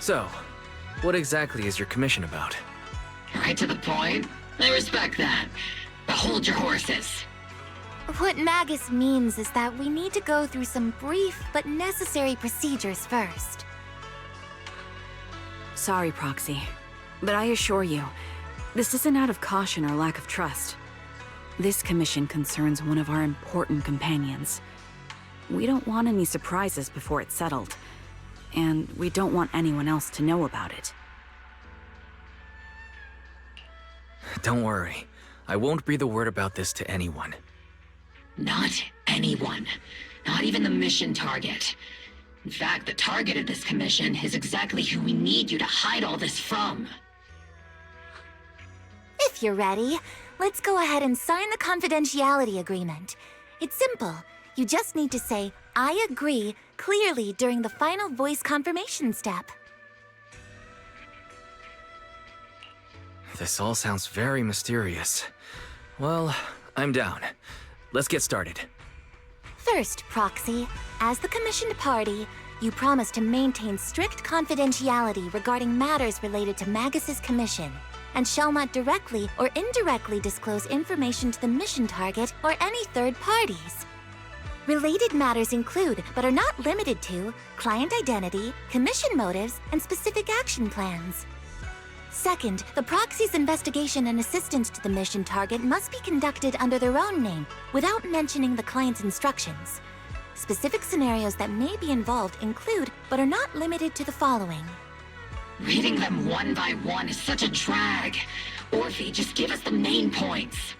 So, what exactly is your commission about? Right to the point. I respect that. But hold your horses. What Magus means is that we need to go through some brief but necessary procedures first. Sorry, Proxy, but I assure you, this isn't out of caution or lack of trust. This commission concerns one of our important companions. We don't want any surprises before it's settled, and we don't want anyone else to know about it. Don't worry. I won't breathe a word about this to anyone. Not anyone. Not even the mission target. In fact, the target of this commission is exactly who we need you to hide all this from. If you're ready, let's go ahead and sign the confidentiality agreement. It's simple. You just need to say, "I agree," clearly during the final voice confirmation step. This all sounds very mysterious. Well, I'm down. Let's get started. First, Proxy, as the commissioned party, you promise to maintain strict confidentiality regarding matters related to Magus's commission, and shall not directly or indirectly disclose information to the mission target or any third parties. Related matters include, but are not limited to, client identity, commission motives, and specific action plans. Second, the proxy's investigation and assistance to the mission target must be conducted under their own name, without mentioning the client's instructions. Specific scenarios that may be involved include, but are not limited to the following. Reading them one by one is such a drag. Orphe, just give us the main points.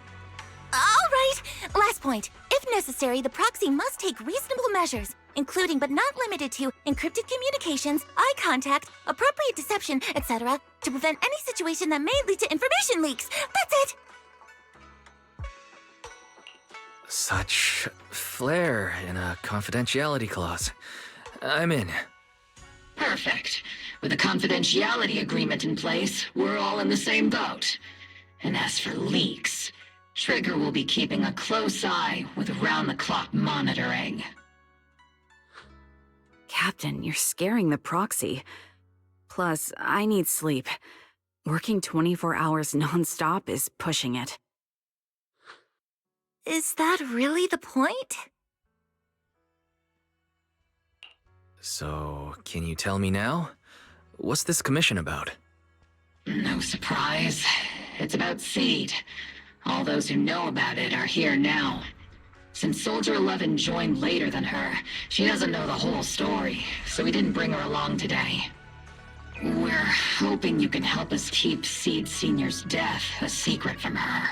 All right, last point. If necessary, the proxy must take reasonable measures, including but not limited to encrypted communications, eye contact, appropriate deception, etc., to prevent any situation that may lead to information leaks. That's it! Such flair in a confidentiality clause. I'm in. Perfect. With a confidentiality agreement in place, we're all in the same boat. And as for leaks, Trigger will be keeping a close eye with round-the-clock monitoring. Captain, you're scaring the proxy. Plus, I need sleep. Working 24 hours non-stop is pushing it. Is that really the point? So, can you tell me now? What's this commission about? No surprise. It's about Seed. All those who know about it are here now. Since Soldier 11 joined later than her, she doesn't know the whole story, so we didn't bring her along today. We're hoping you can help us keep Seed Senior's death a secret from her.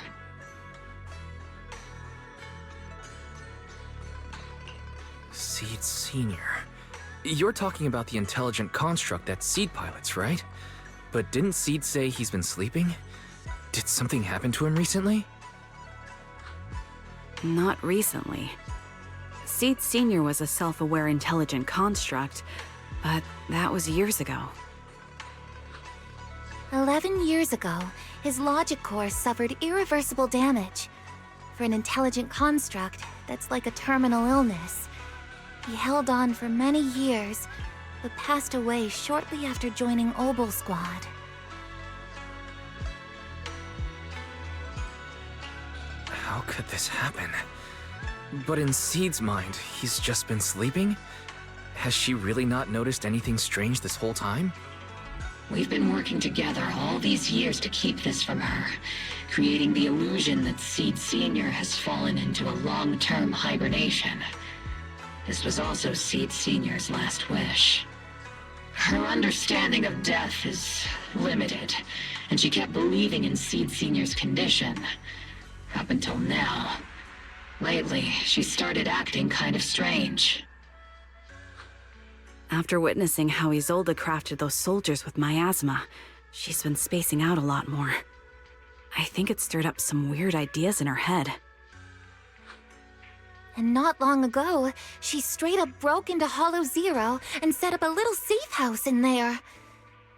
Seed Senior. You're talking about the intelligent construct that Seed pilots, right? But didn't Seed say he's been sleeping? Did something happen to him recently? Not recently. Seed Senior was a self-aware intelligent construct, but that was years ago. 11 years ago, his logic core suffered irreversible damage. For an intelligent construct, that's like a terminal illness. He held on for many years, but passed away shortly after joining Obel Squad. How could this happen? But in Seed's mind, he's just been sleeping? Has she really not noticed anything strange this whole time? We've been working together all these years to keep this from her, creating the illusion that Seed Senior has fallen into a long-term hibernation. This was also Seed Senior's last wish. Her understanding of death is limited, and she kept believing in Seed Senior's condition. Up until now. Lately, she started acting kind of strange. After witnessing how Isolde crafted those soldiers with miasma, she's been spacing out a lot more. I think it stirred up some weird ideas in her head. And not long ago, she straight up broke into Hollow Zero and set up a little safe house in there.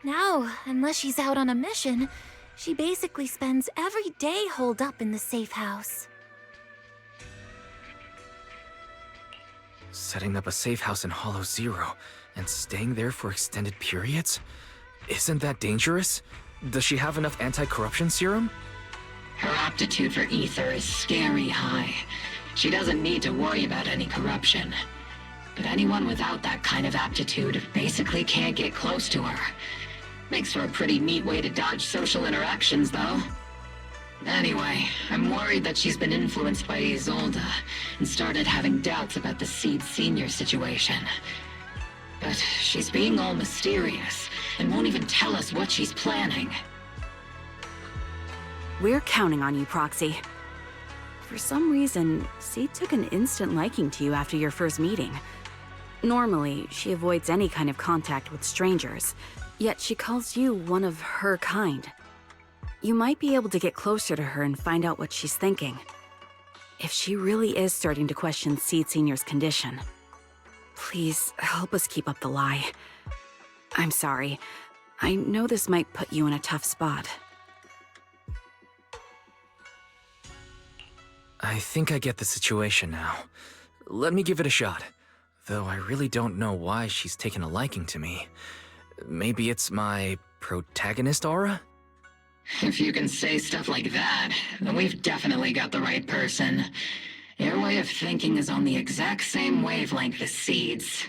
Now, unless she's out on a mission, she basically spends every day holed up in the safe house. Setting up a safe house in Hollow Zero. and staying there for extended periods? Isn't that dangerous? Does she have enough anti-corruption serum? Her aptitude for ether is scary high. She doesn't need to worry about any corruption. But anyone without that kind of aptitude basically can't get close to her. Makes for a pretty neat way to dodge social interactions, though. Anyway, I'm worried that she's been influenced by Isolde and started having doubts about the Seed Senior situation. But she's being all mysterious and won't even tell us what she's planning. We're counting on you, Proxy. For some reason, Seed took an instant liking to you after your first meeting. Normally, she avoids any kind of contact with strangers, yet she calls you one of her kind. You might be able to get closer to her and find out what she's thinking. If she really is starting to question Seed Senior's condition, please help us keep up the lie. I'm sorry. I know this might put you in a tough spot. I think I get the situation now. Let me give it a shot. Though I really don't know why she's taken a liking to me. Maybe it's my protagonist aura? If you can say stuff like that, then we've definitely got the right person. Your way of thinking is on the exact same wavelength as Seed's.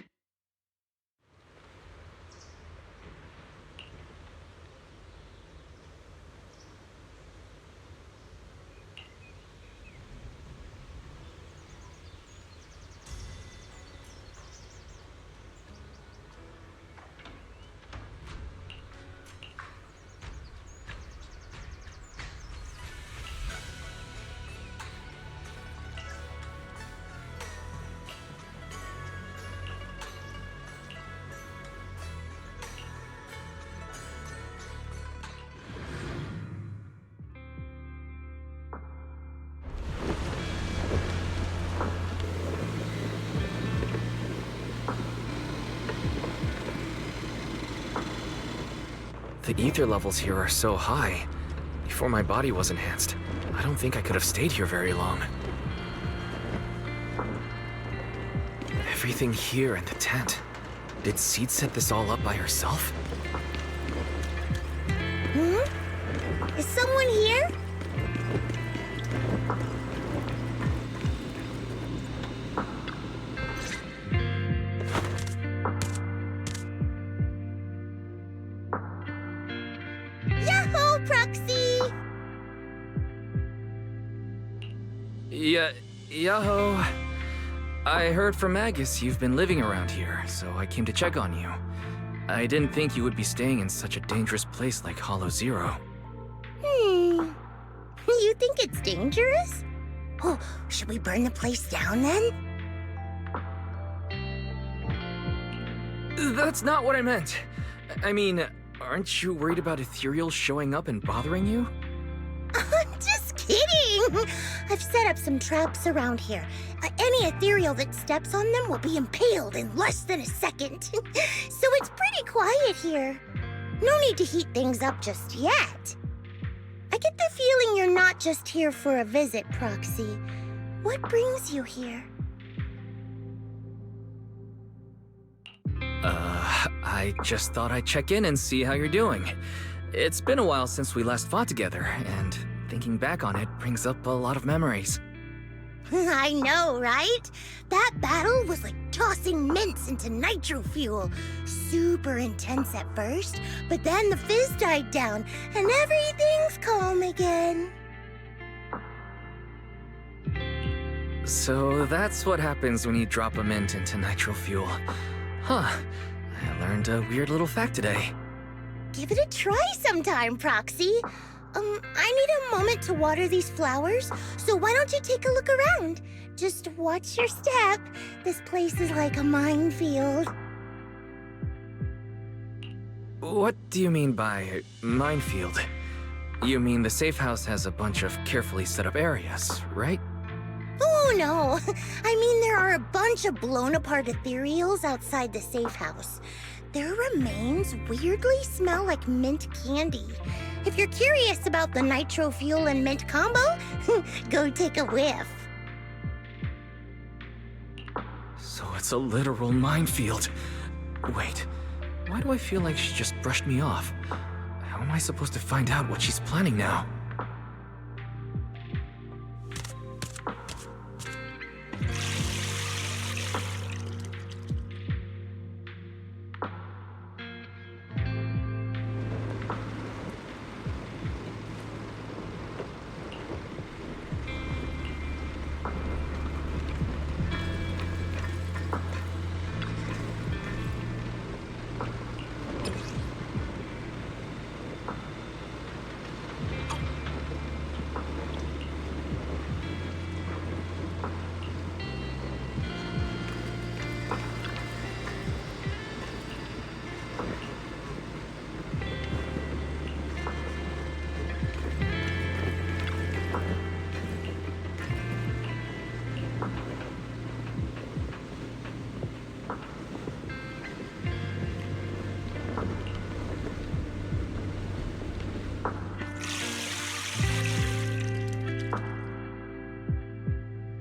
The ether levels here are so high. Before my body was enhanced, I don't think I could have stayed here very long. Everything here in the tent. Did Seed set this all up by herself? Is someone here? Yahoo, Proxy! Yaho. I heard from Magus you've been living around here, so I came to check on you. I didn't think you would be staying in such a dangerous place like Hollow Zero. You think it's dangerous? Oh, should we burn the place down then? That's not what I meant. I mean, aren't you worried about ethereals showing up and bothering you? I'm just kidding! I've set up some traps around here. Any ethereal that steps on them will be impaled in less than a second. So it's pretty quiet here. No need to heat things up just yet. I get the feeling you're not just here for a visit, Proxy. What brings you here? I just thought I'd check in and see how you're doing. It's been a while since we last fought together, and thinking back on it brings up a lot of memories. I know, right? That battle was like tossing mints into nitro fuel. Super intense at first, but then the fizz died down, and everything's calm again. So that's what happens when you drop a mint into nitro fuel. Huh. I learned a weird little fact today. Give it a try sometime, Proxy. I need a moment to water these flowers, so why don't you take a look around? Just watch your step. This place is like a minefield. What do you mean by minefield? You mean the safe house has a bunch of carefully set up areas, right? Oh, no. I mean, there are a bunch of blown-apart ethereals outside the safe house. Their remains weirdly smell like mint candy. If you're curious about the nitro fuel and mint combo, go take a whiff. So it's a literal minefield. Wait, why do I feel like she just brushed me off? How am I supposed to find out what she's planning now?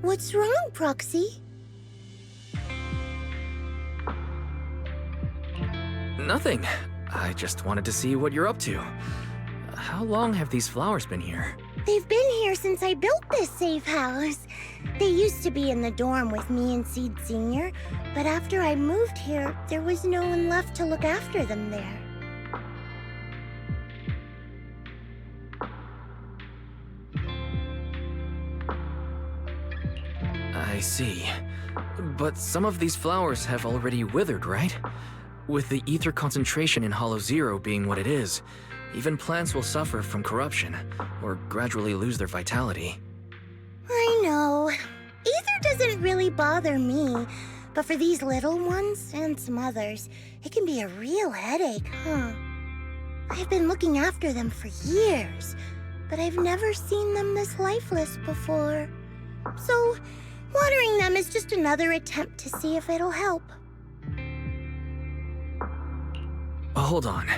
What's wrong, Proxy? Nothing. I just wanted to see what you're up to. How long have these flowers been here? They've been here since I built this safe house. They used to be in the dorm with me and Seed Sr., but after I moved here, there was no one left to look after them there. I see. But some of these flowers have already withered, right? With the ether concentration in Hollow Zero being what it is, even plants will suffer from corruption, or gradually lose their vitality. I know. Ether doesn't really bother me, but for these little ones, and some others, it can be a real headache, huh? I've been looking after them for years, but I've never seen them this lifeless before. So, watering them is just another attempt to see if it'll help. Hold on.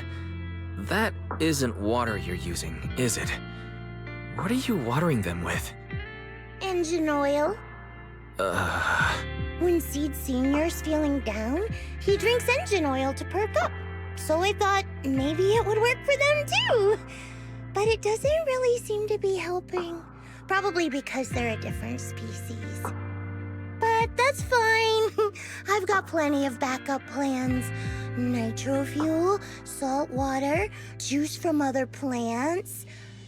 That isn't water you're using, is it? What are you watering them with? Engine oil. When Seed Senior's feeling down, he drinks engine oil to perk up. So I thought maybe it would work for them too. But it doesn't really seem to be helping. Probably because they're a different species. But that's fine. I've got plenty of backup plans. Nitro fuel, salt water, juice from other plants.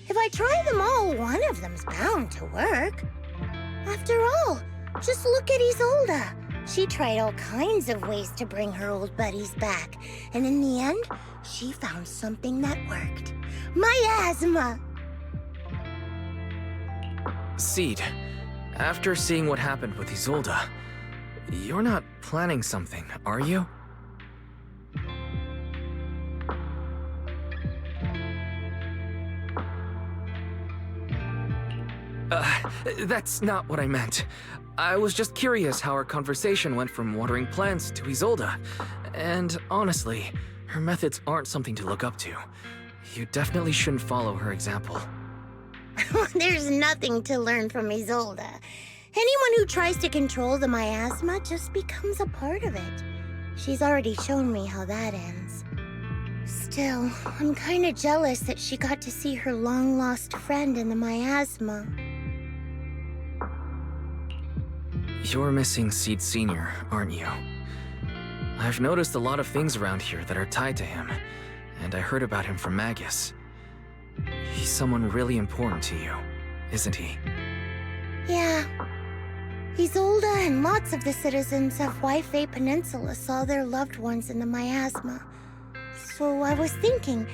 If I try them all, one of them's bound to work. After all, just look at Isolde. She tried all kinds of ways to bring her old buddies back, and in the end, she found something that worked. Miasma! Seed, after seeing what happened with Isolde, you're not planning something, are you? That's not what I meant. I was just curious how our conversation went from watering plants to Isolde. And honestly, her methods aren't something to look up to. You definitely shouldn't follow her example. There's nothing to learn from Isolde. Anyone who tries to control the miasma just becomes a part of it. She's already shown me how that ends. Still, I'm kinda jealous that she got to see her long-lost friend in the miasma. You're missing Seed Sr., aren't you? I've noticed a lot of things around here that are tied to him, and I heard about him from Magus. He's someone really important to you, isn't he? Yeah. Isolde and lots of the citizens of Wi-Fi Peninsula saw their loved ones in the miasma. So I was thinking,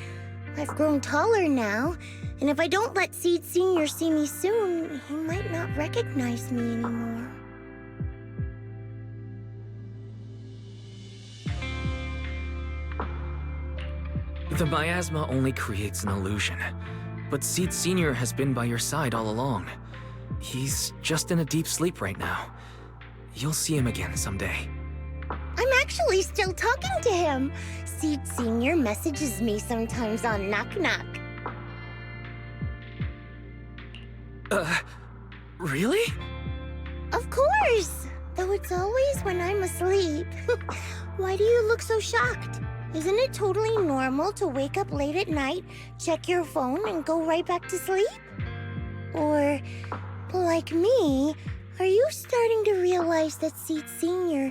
I've grown taller now, and if I don't let Seed Sr. see me soon, he might not recognize me anymore. The miasma only creates an illusion, but Seed Sr. has been by your side all along. He's just in a deep sleep right now. You'll see him again someday. I'm actually still talking to him. Seed Sr. messages me sometimes on Knock Knock. Really? Of course! Though it's always when I'm asleep. Why do you look so shocked? Isn't it totally normal to wake up late at night, check your phone, and go right back to sleep? Or, like me, are you starting to realize that Seed Senior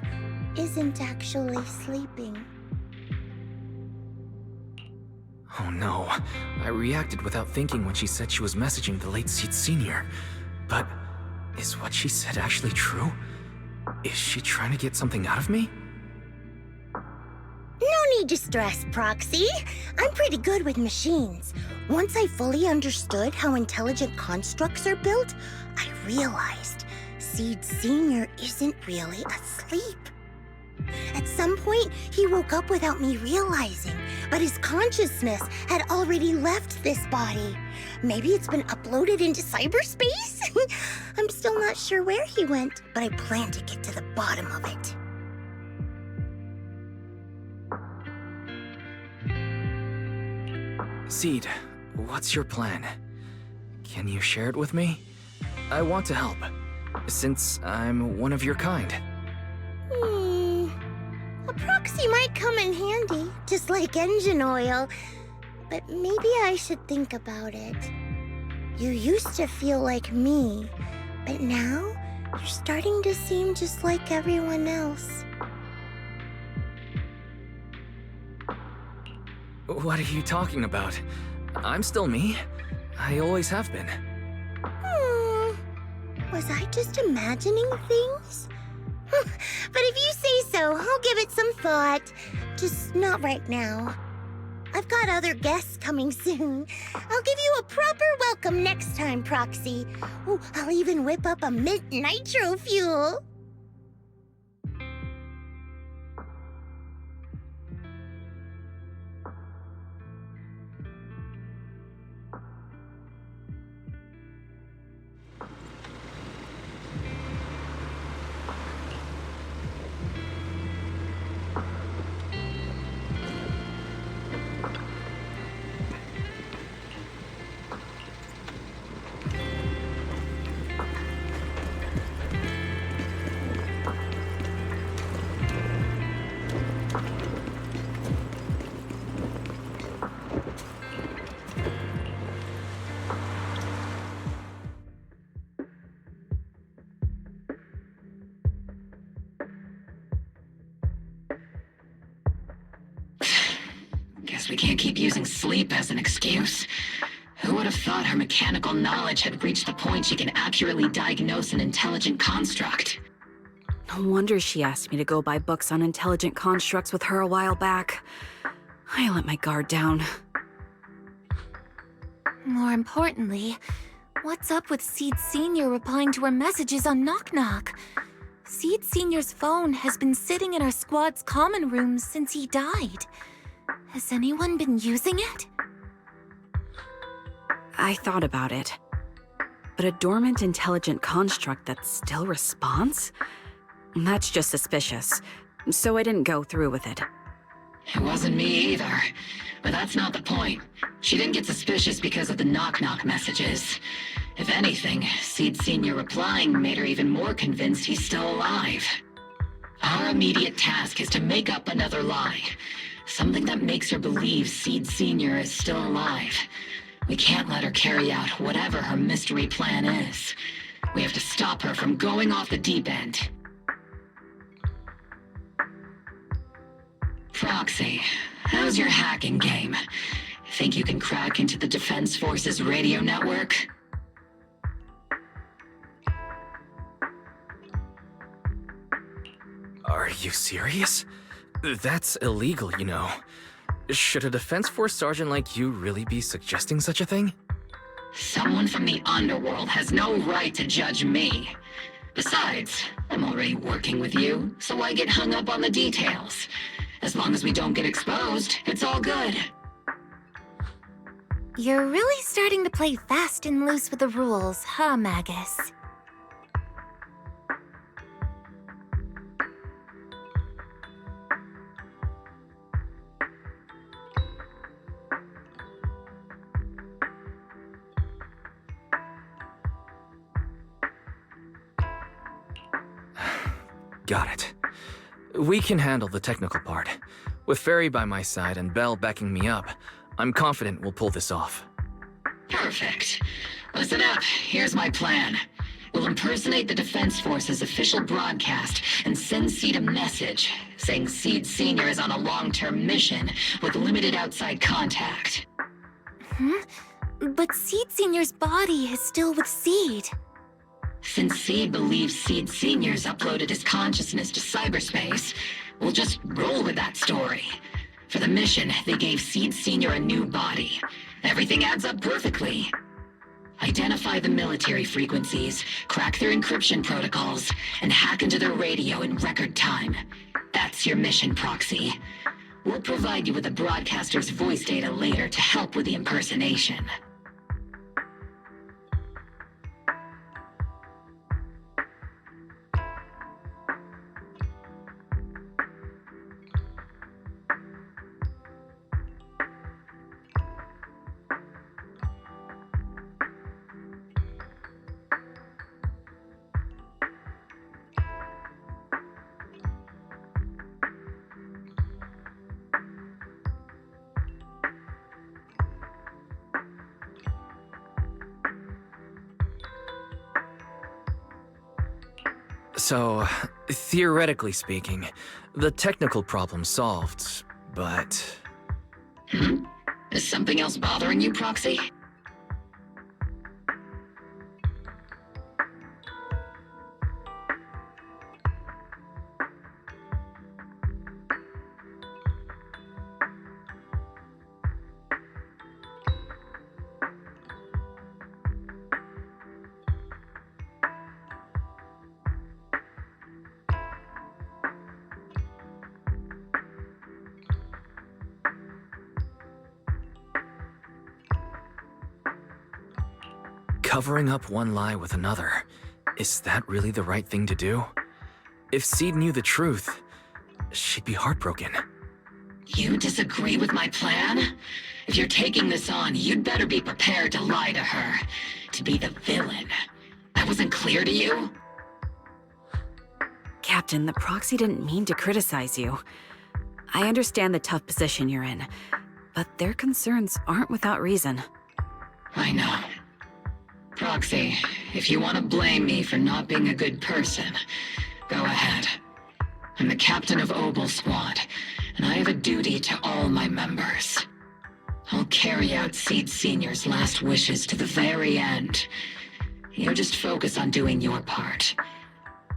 isn't actually sleeping? Oh no, I reacted without thinking when she said she was messaging the late Seed Senior. But is what she said actually true? Is she trying to get something out of me? No need to stress, Proxy. I'm pretty good with machines. Once I fully understood how intelligent constructs are built, I realized Seed Senior isn't really asleep. At some point, he woke up without me realizing, but his consciousness had already left this body. Maybe it's been uploaded into cyberspace? I'm still not sure where he went, but I plan to get to the bottom of it. Seed, what's your plan? Can you share it with me? I want to help, since I'm one of your kind. A proxy might come in handy, just like engine oil. But maybe I should think about it. You used to feel like me, but now you're starting to seem just like everyone else. What are you talking about? I'm still me. I always have been. Was I just imagining things? But if you say so, I'll give it some thought. Just not right now. I've got other guests coming soon. I'll give you a proper welcome next time, Proxy. Oh, I'll even whip up a mint nitro fuel. Guess we can't keep using sleep as an excuse. Who would have thought her mechanical knowledge had reached the point she can accurately diagnose an intelligent construct? No wonder she asked me to go buy books on intelligent constructs with her a while back. I let my guard down. More importantly, what's up with Seed Senior replying to her messages on Knock Knock? Seed Senior's phone has been sitting in our squad's common room since he died. Has anyone been using it? I thought about it. But a dormant intelligent construct that still responds? That's just suspicious. So I didn't go through with it. It wasn't me either. But that's not the point. She didn't get suspicious because of the knock-knock messages. If anything, Seed Senior replying made her even more convinced he's still alive. Our immediate task is to make up another lie. Something that makes her believe Seed Senior is still alive. We can't let her carry out whatever her mystery plan is. We have to stop her from going off the deep end. Proxy, how's your hacking game? Think you can crack into the Defense Forces radio network? Are you serious? That's illegal, you know. Should a Defense Force sergeant like you really be suggesting such a thing? Someone from the underworld has no right to judge me. Besides, I'm already working with you, so why get hung up on the details? As long as we don't get exposed, it's all good. You're really starting to play fast and loose with the rules, huh, Magus? Got it. We can handle the technical part. With Fairy by my side and Belle backing me up, I'm confident we'll pull this off. Perfect. Listen up, here's my plan. We'll impersonate the Defense Force's official broadcast and send Seed a message saying Seed Sr. is on a long-term mission with limited outside contact. But Seed Senior's body is still with Seed. Since Seed believes Seed Sr.'s uploaded his consciousness to cyberspace, we'll just roll with that story. For the mission, they gave Seed Sr. a new body. Everything adds up perfectly. Identify the military frequencies, crack their encryption protocols, and hack into their radio in record time. That's your mission, Proxy. We'll provide you with the broadcaster's voice data later to help with the impersonation. So, theoretically speaking, the technical problem's solved, but... Is something else bothering you, Proxy? Covering up one lie with another, is that really the right thing to do? If Seed knew the truth, she'd be heartbroken. You disagree with my plan? If you're taking this on, you'd better be prepared to lie to her. To be the villain. That wasn't clear to you? Captain, the Proxy didn't mean to criticize you. I understand the tough position you're in, but their concerns aren't without reason. I know. Proxy, if you want to blame me for not being a good person, go ahead. I'm the captain of Obel Squad, and I have a duty to all my members. I'll carry out Seed Senior's last wishes to the very end. You just focus on doing your part.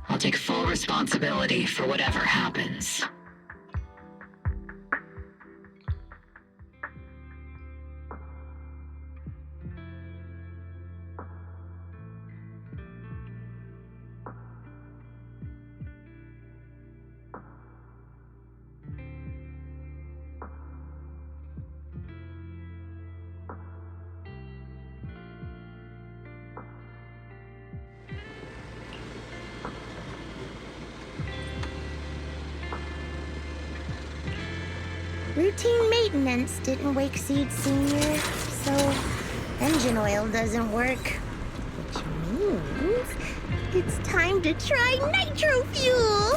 I'll take full responsibility for whatever happens. Routine maintenance didn't wake Seed Senior, so engine oil doesn't work. Which means it's time to try nitro fuel!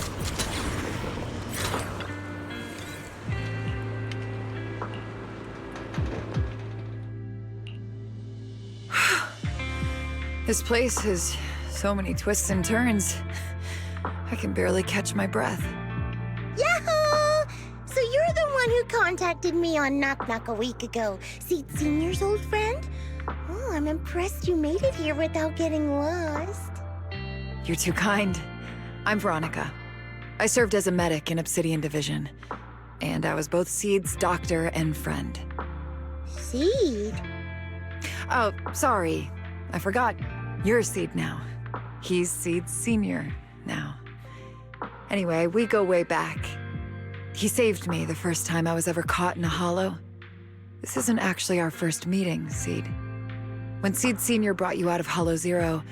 This place has so many twists and turns. I can barely catch my breath. Yahoo! So you're the one who contacted me on Knock Knock a week ago, Seed Senior's old friend? Oh, I'm impressed you made it here without getting lost. You're too kind. I'm Veronica. I served as a medic in Obsidian Division, and I was both Seed's doctor and friend. Seed? Oh, sorry. I forgot. You're Seed now. He's Seed Senior now. Anyway, we go way back. He saved me the first time I was ever caught in a hollow. This isn't actually our first meeting, Seed. When Seed Senior brought you out of Hollow Zero,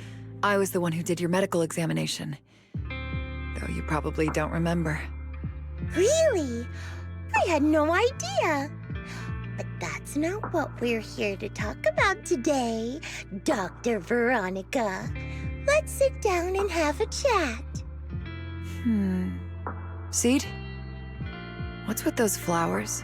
I was the one who did your medical examination. Though you probably don't remember. Really? I had no idea. But that's not what we're here to talk about today, Dr. Veronica. Let's sit down and have a chat. Seed? What's with those flowers?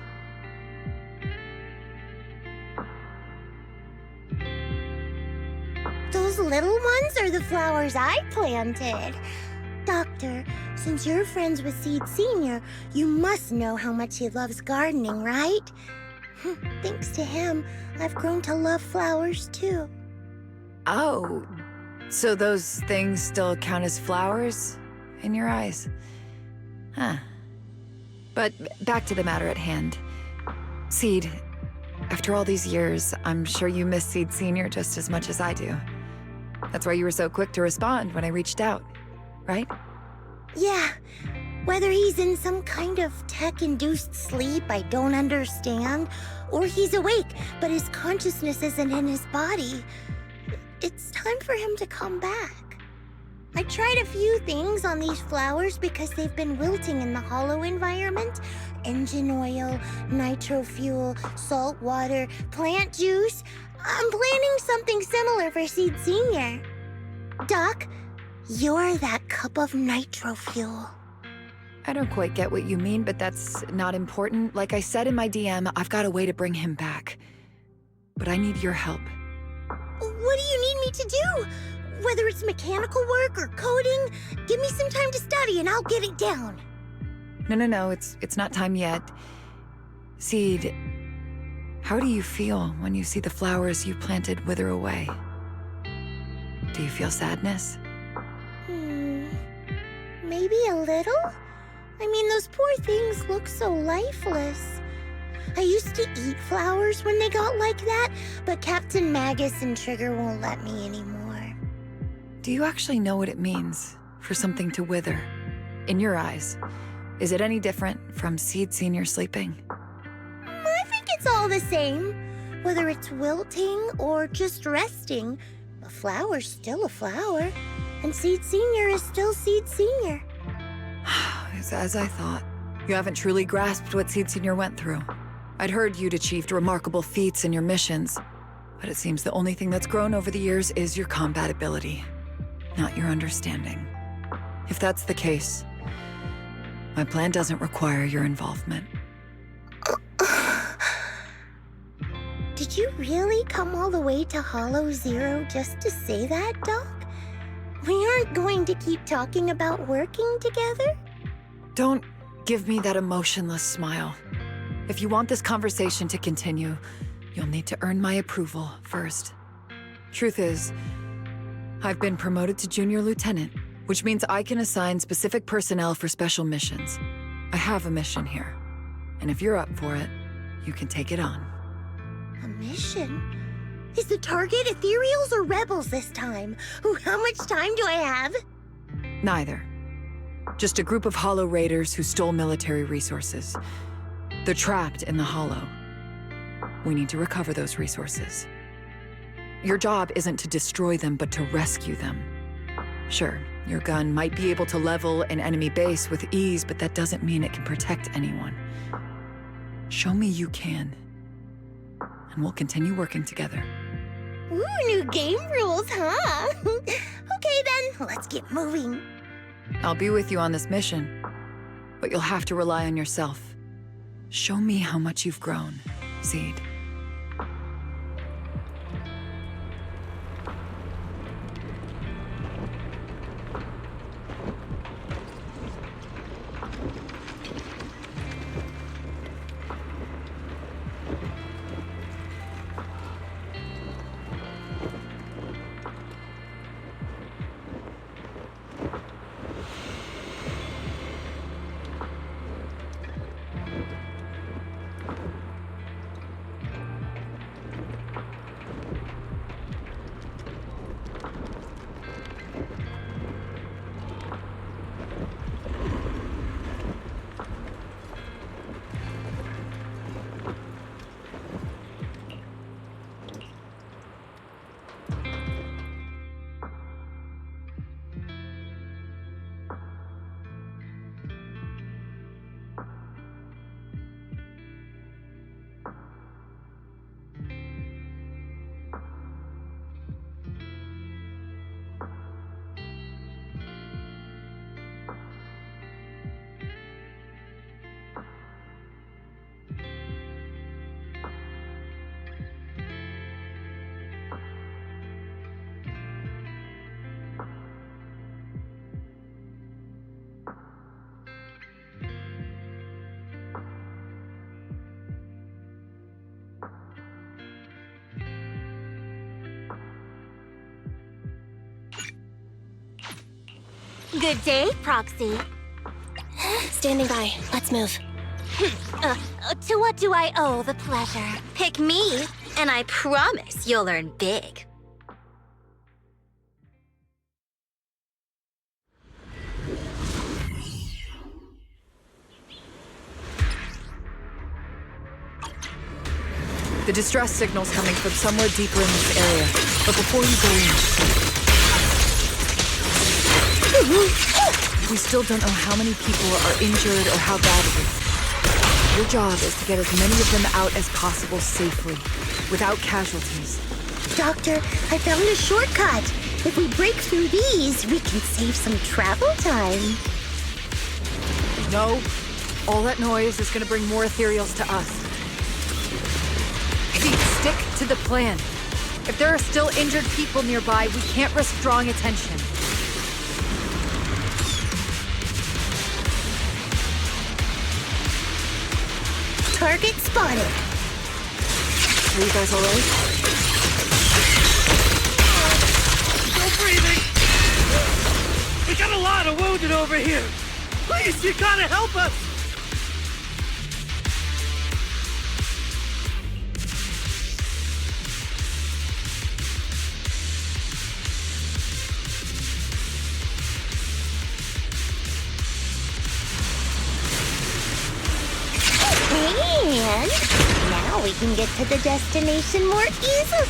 Those little ones are the flowers I planted. Doctor, since you're friends with Seed Sr., you must know how much he loves gardening, right? Thanks to him, I've grown to love flowers too. Oh, so those things still count as flowers in your eyes? Huh. But back to the matter at hand. Seed, after all these years, I'm sure you miss Seed Sr. just as much as I do. That's why you were so quick to respond when I reached out, right? Yeah. Whether he's in some kind of tech-induced sleep I don't understand, or he's awake, but his consciousness isn't in his body, it's time for him to come back. I tried a few things on these flowers because they've been wilting in the hollow environment. Engine oil, nitro fuel, salt water, plant juice. I'm planning something similar for Seed Sr. Doc, you're that cup of nitro fuel. I don't quite get what you mean, but that's not important. Like I said in my DM, I've got a way to bring him back. But I need your help. What do you need me to do? Whether it's mechanical work or coding, give me some time to study and I'll get it down. No, it's not time yet. Seed, how do you feel when you see the flowers you planted wither away? Do you feel sadness? Maybe a little? I mean, those poor things look so lifeless. I used to eat flowers when they got like that, but Captain Magus and Trigger won't let me anymore. Do you actually know what it means for something to wither? In your eyes, is it any different from Seed Sr. sleeping? I think it's all the same. Whether it's wilting or just resting, a flower's still a flower. And Seed Sr. is still Seed Sr. It's as I thought. You haven't truly grasped what Seed Sr. went through. I'd heard you'd achieved remarkable feats in your missions, but it seems the only thing that's grown over the years is your combat ability, not your understanding. If that's the case, my plan doesn't require your involvement. Did you really come all the way to Hollow Zero just to say that, Doc? We aren't going to keep talking about working together? Don't give me that emotionless smile. If you want this conversation to continue, you'll need to earn my approval first. Truth is, I've been promoted to Junior Lieutenant, which means I can assign specific personnel for special missions. I have a mission here, and if you're up for it, you can take it on. A mission? Is the target Ethereals or Rebels this time? How much time do I have? Neither. Just a group of Hollow Raiders who stole military resources. They're trapped in the Hollow. We need to recover those resources. Your job isn't to destroy them, but to rescue them. Sure, your gun might be able to level an enemy base with ease, but that doesn't mean it can protect anyone. Show me you can, and we'll continue working together. Ooh, new game rules, huh? Okay then, let's get moving. I'll be with you on this mission, but you'll have to rely on yourself. Show me how much you've grown, Seed. Good day, Proxy. Standing by. Let's move. To what do I owe the pleasure? Pick me, and I promise you'll earn big. The distress signal's coming from somewhere deeper in this area. But before you go in... We still don't know how many people are injured or how bad it is. Your job is to get as many of them out as possible safely, without casualties. Doctor, I found a shortcut. If we break through these, we can save some travel time. No. All that noise is gonna bring more ethereals to us. See, stick to the plan. If there are still injured people nearby, we can't risk drawing attention. Target spotted. Are you guys alright? Still breathing! We got a lot of wounded over here! Please, you gotta help us! And now we can get to the destination more easily.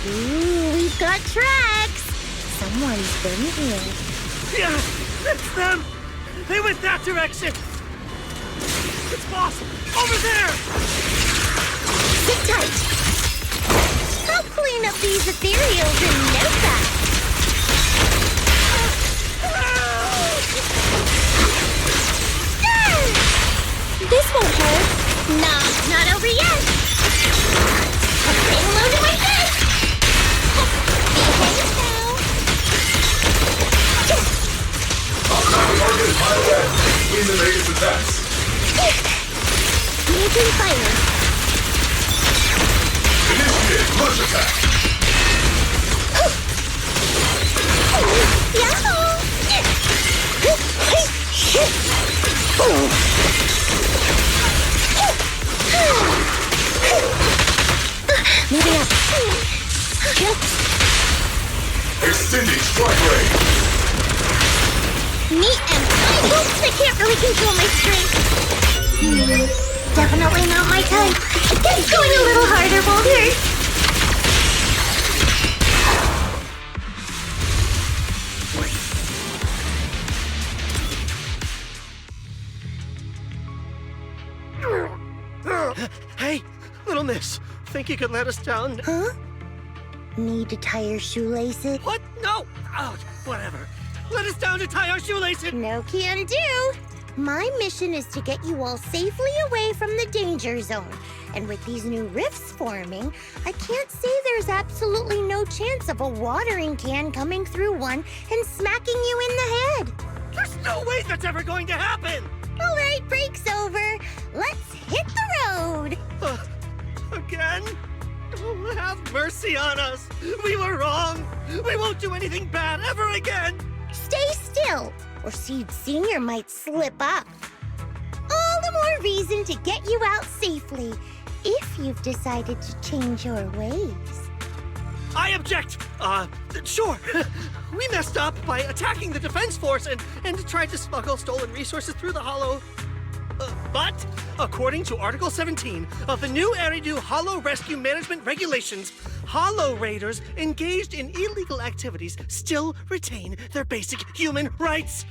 Ooh, we've got tracks. Someone's been here. Yeah, it's them! They went that direction! It's Boss! Over there! Sit tight. I'll clean up these ethereals in no time. This won't hurt. Nah, not over yet. Stay low to my head. Behave now. Target is high red. Clean the latest attacks. Making fire. Initiate rush attack. Yahoo! Moving up. Extending strike range. Neat and fine. Oops, I can't really control my strength. Definitely not my type. It's going a little harder, Walter. Hey, little miss. Think you could let us down? Huh? Need to tie your shoelaces? What? No! Oh, whatever. Let us down to tie our shoelaces! No can do. My mission is to get you all safely away from the danger zone. And with these new rifts forming, I can't say there's absolutely no chance of a watering can coming through one and smacking you in the head. There's no way that's ever going to happen! All right, break's over. Let's hit the road. Again? Oh, have mercy on us. We were wrong. We won't do anything bad ever again. Stay still, or Seed Senior might slip up. All the more reason to get you out safely, if you've decided to change your ways. I object. Sure. We messed up by attacking the defense force and tried to smuggle stolen resources through the hollow. But, according to Article 17 of the new Eridu Hollow Rescue Management Regulations, Hollow Raiders engaged in illegal activities still retain their basic human rights.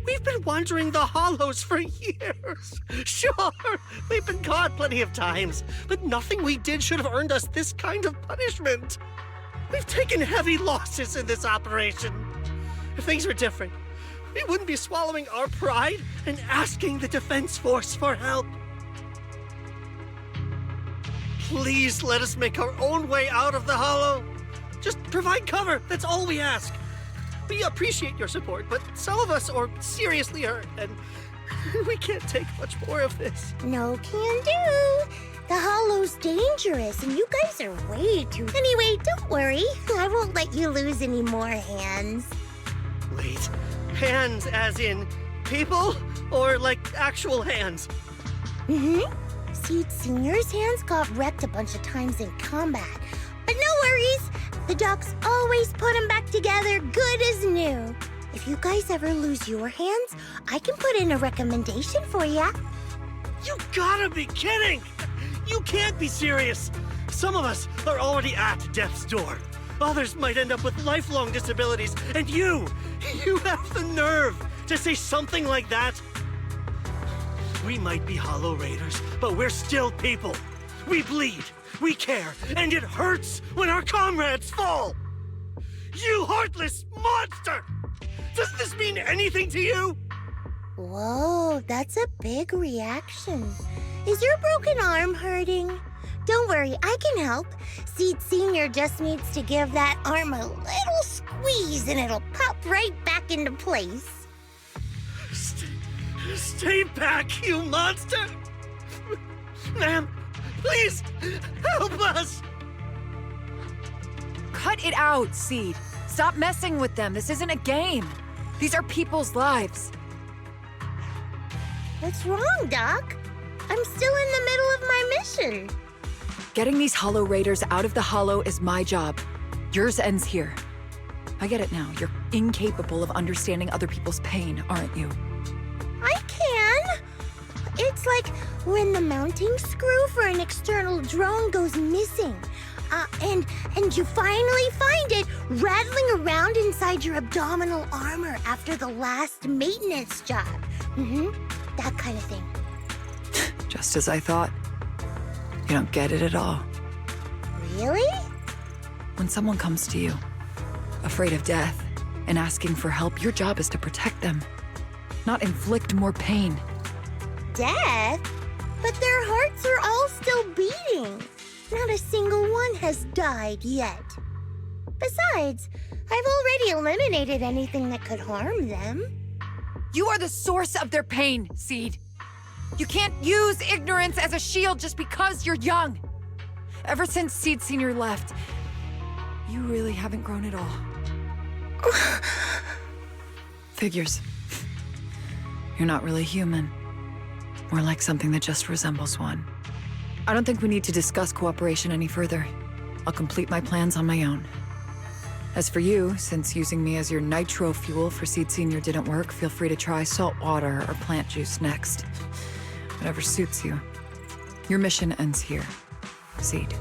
We've been wandering the Hollows for years. Sure, we've been caught plenty of times, but nothing we did should have earned us this kind of punishment. We've taken heavy losses in this operation. If things were different, we wouldn't be swallowing our pride and asking the defense force for help. Please let us make our own way out of the hollow. Just provide cover, that's all we ask. We appreciate your support, but some of us are seriously hurt, and we can't take much more of this. No can do. The hollow's dangerous, and you guys are way too... Anyway, don't worry. I won't let you lose any more hands. Wait, hands as in people? Or like actual hands? Mm-hmm. Seed Senior's hands got wrecked a bunch of times in combat. But no worries, the docs always put them back together good as new. If you guys ever lose your hands, I can put in a recommendation for ya. You gotta be kidding! You can't be serious! Some of us are already at death's door. Others might end up with lifelong disabilities, and you have the nerve to say something like that? We might be Hollow Raiders, but we're still people. We bleed, we care, and it hurts when our comrades fall! You heartless monster! Does this mean anything to you? Whoa, that's a big reaction. Is your broken arm hurting? Don't worry, I can help. Seed Senior just needs to give that arm a little squeeze and it'll pop right back into place. Stay back, you monster! Ma'am, please, help us! Cut it out, Seed. Stop messing with them. This isn't a game. These are people's lives. What's wrong, Doc? I'm still in the middle of my mission. Getting these Hollow Raiders out of the Hollow is my job. Yours ends here. I get it now. You're incapable of understanding other people's pain, aren't you? I can. It's like when the mounting screw for an external drone goes missing. And you finally find it rattling around inside your abdominal armor after the last maintenance job. That kind of thing. Just as I thought. You don't get it at all. Really? When someone comes to you, afraid of death, and asking for help, your job is to protect them, not inflict more pain. Death? But their hearts are all still beating. Not a single one has died yet. Besides, I've already eliminated anything that could harm them. You are the source of their pain, Seed. You can't use ignorance as a shield just because you're young. Ever since Seed Senior left, you really haven't grown at all. Figures. You're not really human. More like something that just resembles one. I don't think we need to discuss cooperation any further. I'll complete my plans on my own. As for you, since using me as your nitro fuel for Seed Senior didn't work, feel free to try salt water or plant juice next. Whatever suits you. Your mission ends here, Seed.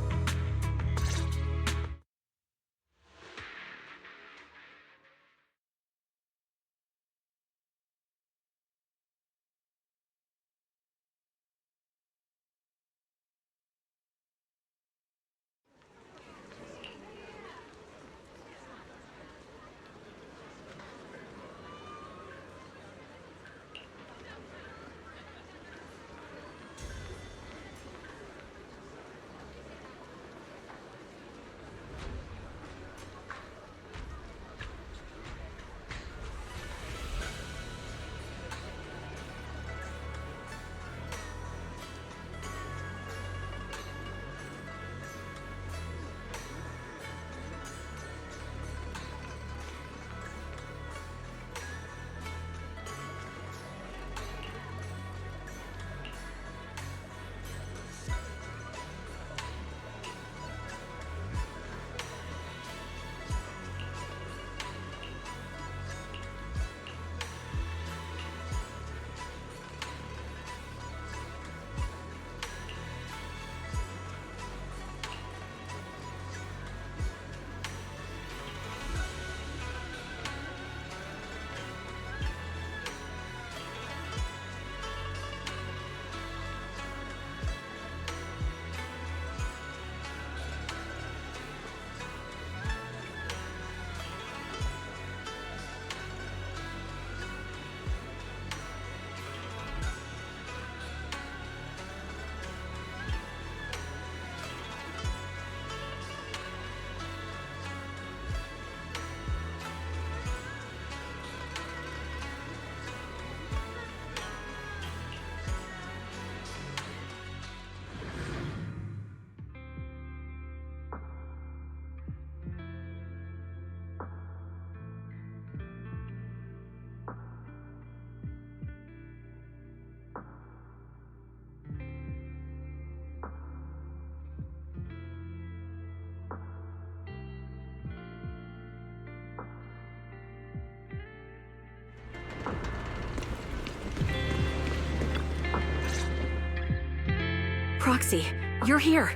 Proxy, you're here.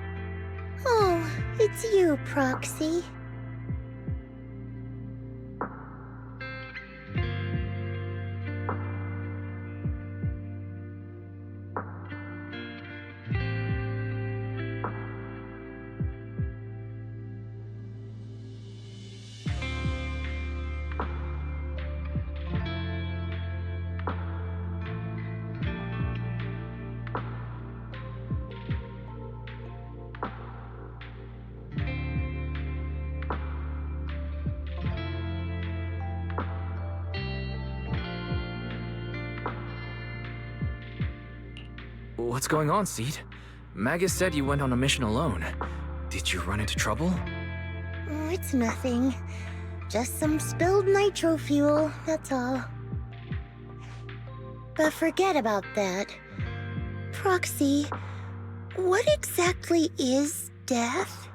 Oh, it's you, Proxy. What's going on, Seed? Magus said you went on a mission alone. Did you run into trouble? Oh, it's nothing. Just some spilled nitro fuel, that's all. But forget about that. Proxy, what exactly is death?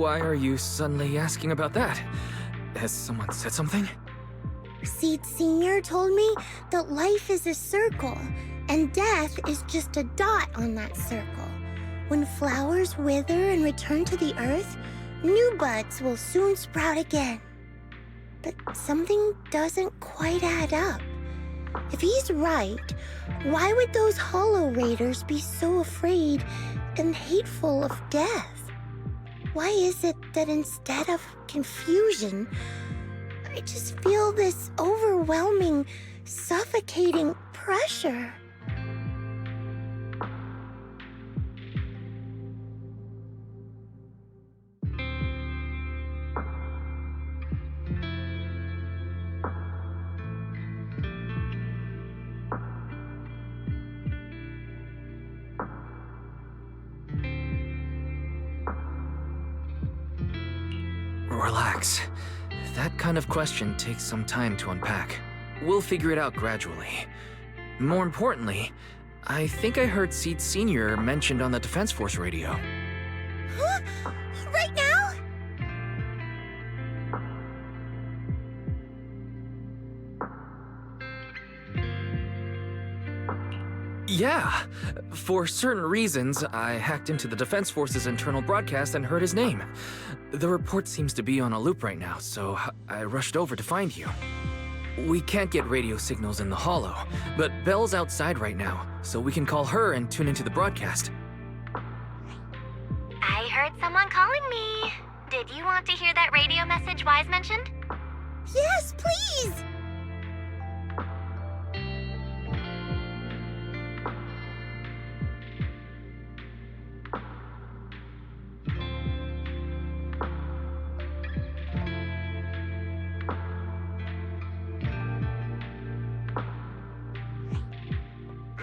Why are you suddenly asking about that? Has someone said something? Seed Senior told me that life is a circle, and death is just a dot on that circle. When flowers wither and return to the earth, new buds will soon sprout again. But something doesn't quite add up. If he's right, why would those Hollow Raiders be so afraid and hateful of death? Why is it that instead of confusion, I just feel this overwhelming, suffocating pressure? Relax. That kind of question takes some time to unpack. We'll figure it out gradually. More importantly, I think I heard Seed Senior mentioned on the Defense Force radio. Huh? Right now? Yeah. For certain reasons, I hacked into the Defense Force's internal broadcast and heard his name. The report seems to be on a loop right now, so I rushed over to find you. We can't get radio signals in the Hollow, but Belle's outside right now, so we can call her and tune into the broadcast. I heard someone calling me. Did you want to hear that radio message Wise mentioned? Yes, please!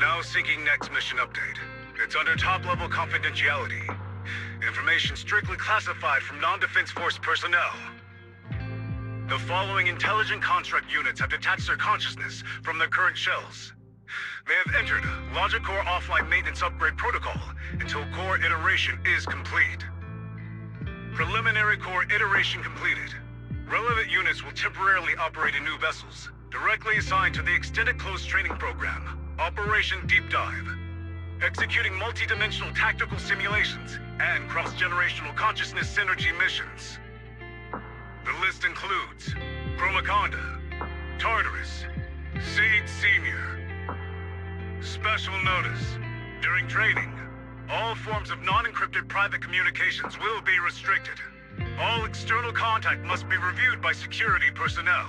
Now seeking next mission update. It's under top-level confidentiality. Information strictly classified from non-Defense Force personnel. The following intelligent construct units have detached their consciousness from their current shells. They have entered Logic Core offline maintenance upgrade protocol until core iteration is complete. Preliminary core iteration completed. Relevant units will temporarily operate in new vessels, directly assigned to the extended closed training program, Operation Deep Dive, executing multi-dimensional tactical simulations and cross-generational consciousness synergy missions. The list includes Chromaconda, Tartarus, Seed Senior. Special notice: during training, all forms of non-encrypted private communications will be restricted. All external contact must be reviewed by security personnel.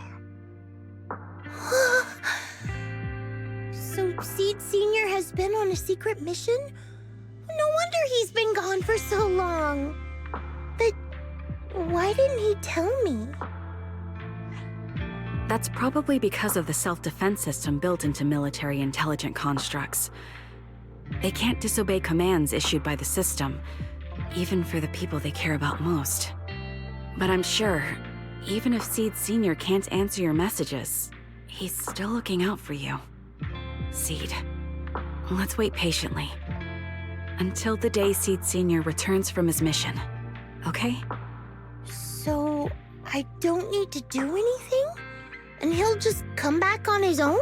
So Seed Senior has been on a secret mission? No wonder he's been gone for so long. But why didn't he tell me? That's probably because of the self-defense system built into military intelligent constructs. They can't disobey commands issued by the system, even for the people they care about most. But I'm sure, even if Seed Senior can't answer your messages, he's still looking out for you. Seed, let's wait patiently. Until the day Seed Senior returns from his mission, okay? So I don't need to do anything? And he'll just come back on his own?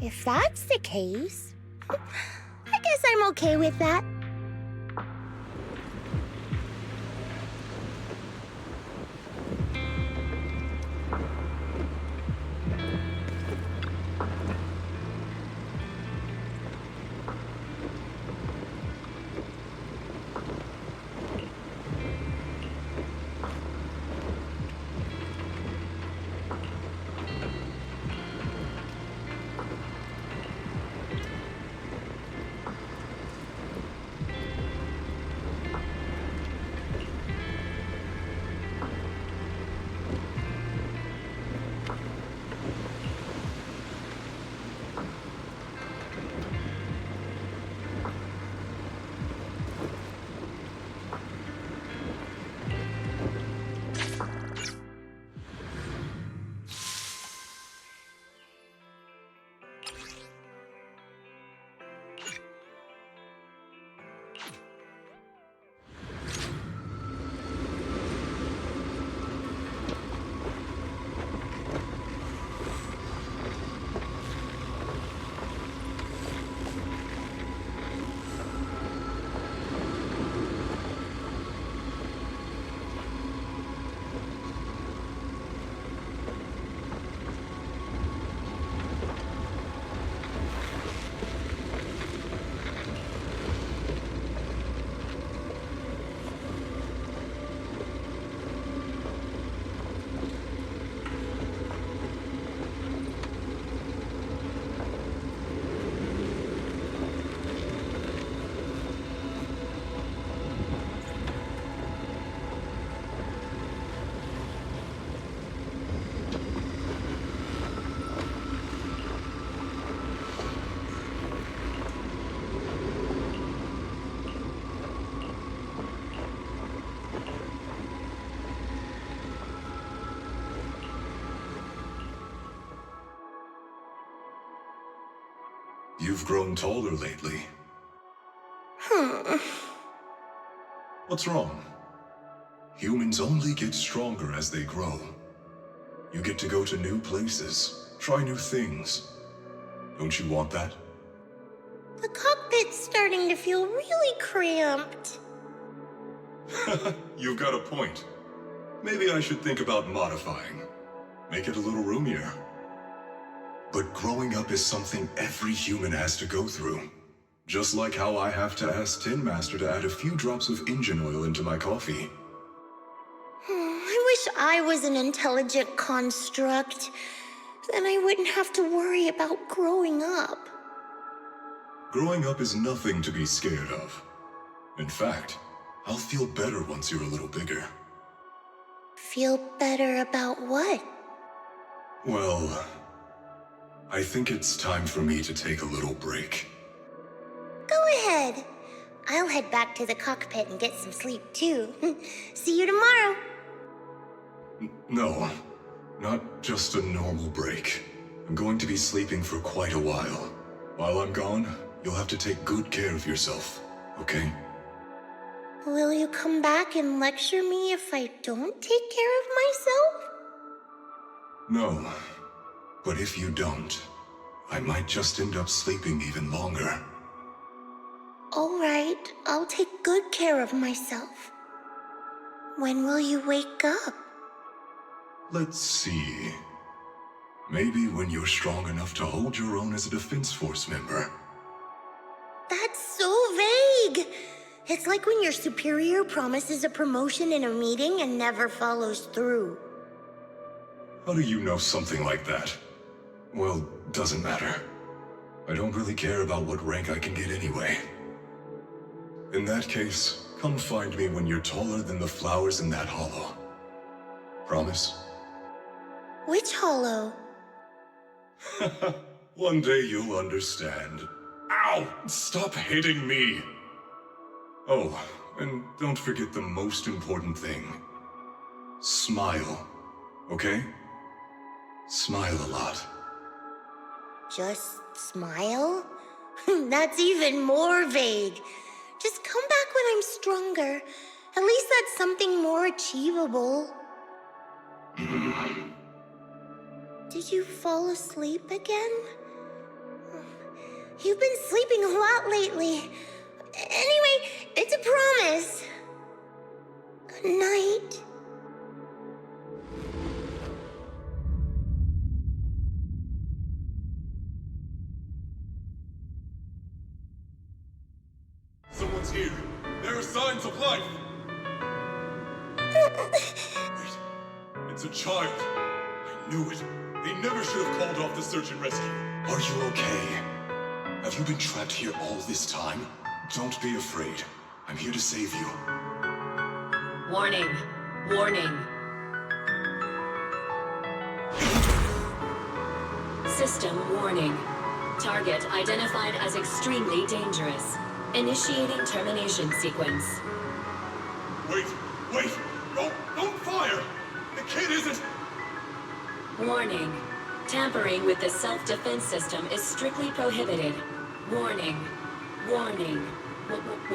If that's the case, I guess I'm okay with that. you've grown taller lately. What's wrong? Humans only get stronger as they grow. You get to go to new places, try new things. Don't you want that? The cockpit's starting to feel really cramped. You've got a point. Maybe I should think about modifying. Make it a little roomier. But growing up is something every human has to go through. Just like how I have to ask Tin Master to add a few drops of engine oil into my coffee. I wish I was an intelligent construct. Then I wouldn't have to worry about growing up. Growing up is nothing to be scared of. In fact, I'll feel better once you're a little bigger. Feel better about what? Well, I think it's time for me to take a little break. Go ahead. I'll head back to the cockpit and get some sleep too. See you tomorrow. No, not just a normal break. I'm going to be sleeping for quite a while. While I'm gone, you'll have to take good care of yourself, okay? Will you come back and lecture me if I don't take care of myself? No, but if you don't, I might just end up sleeping even longer. All right, I'll take good care of myself. When will you wake up? Let's see. Maybe when you're strong enough to hold your own as a Defense Force member. That's so vague! It's like when your superior promises a promotion in a meeting and never follows through. How do you know something like that? Well, doesn't matter. I don't really care about what rank I can get anyway. In that case, come find me when you're taller than the flowers in that hollow. Promise? Which hollow? One day you'll understand. Ow! Stop hitting me! Oh, and don't forget the most important thing. Smile, okay? Smile a lot. Just smile? That's even more vague. Just come back when I'm stronger. At least that's something more achievable. Did you fall asleep again? You've been sleeping a lot lately. Anyway, it's a promise. Good night. Someone's here. There are signs of life. Wait, it's a child. I knew it. They never should have called off the search and rescue. Are you okay? Have you been trapped here all this time? Don't be afraid. I'm here to save you. Warning. Warning. System warning. Target identified as extremely dangerous. Initiating termination sequence. Wait! Don't fire! The kid isn't... Warning. Tampering with the self-defense system is strictly prohibited. Warning. Warning. Warning.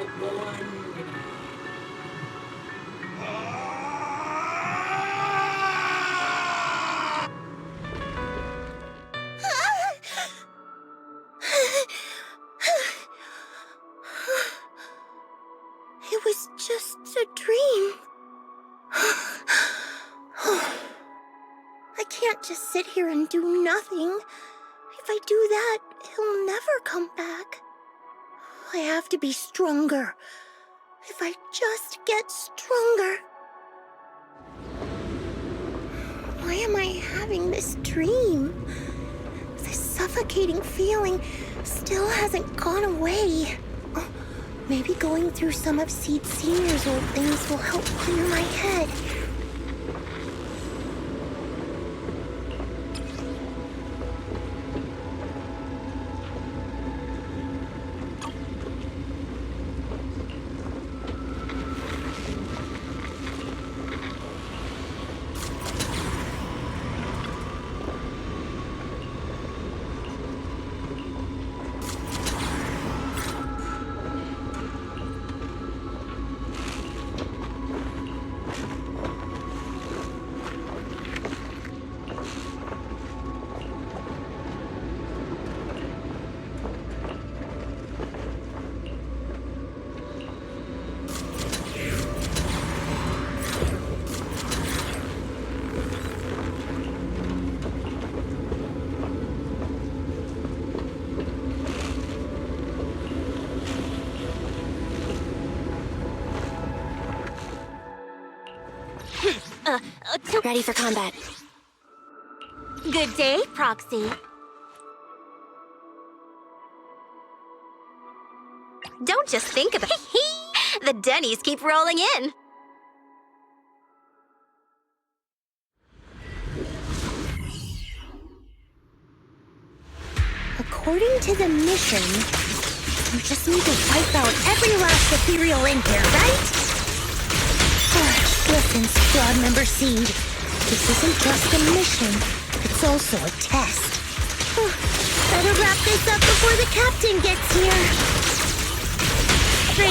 It was just a dream. I can't just sit here and do nothing. If I do that, he'll never come back. I have to be stronger. If I just get stronger. Why am I having this dream? This suffocating feeling still hasn't gone away. Maybe going through some of Seed Senior's old things will help clear my head. Ready for combat. Good day, Proxy. Don't just think about it. The Denny's keep rolling in. According to the mission, you just need to wipe out every last ethereal in here, right? Listen, Squad Member Seed. This isn't just a mission, it's also a test. Better wrap this up before the captain gets here. 3.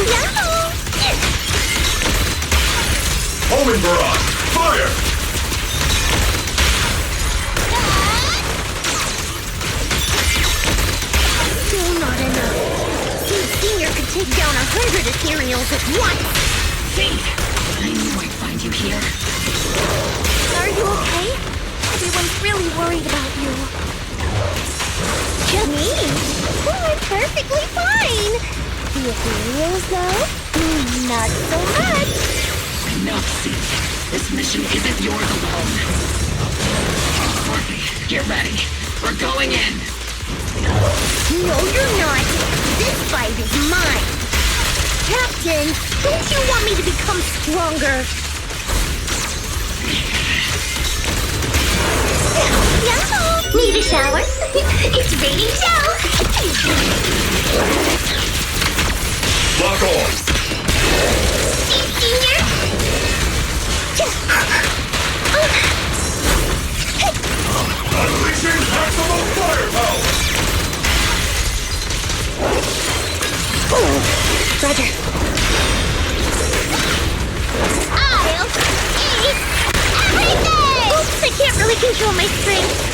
Yahoo! Homing barrage! Fire! Still not enough. Seed Senior could take down 100 ethereals at once. Seed, I knew I'd find you here. Are you okay? Everyone's really worried about you. Me? Oh, I'm perfectly fine. The ethereals, though? Not so much. Enough, Seed. This mission isn't yours alone. Courtney, get ready. We're going in. No, you're not. This fight is mine. Captain, don't you want me to become stronger? Yahoo! Need a shower? It's raining too. Lock on! Senior? Unleashing maximum firepower! Roger. I'll eat everything! Oops, I can't really control my strength.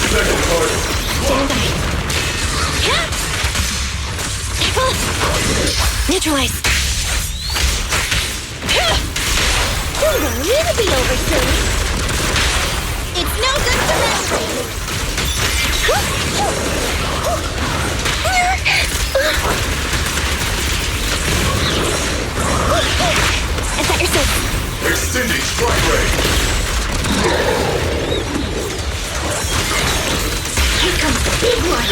Second target! Neutralize. It'll be over soon. It's no good to me. I thought you're safe. Extending strike range! Here comes the big one.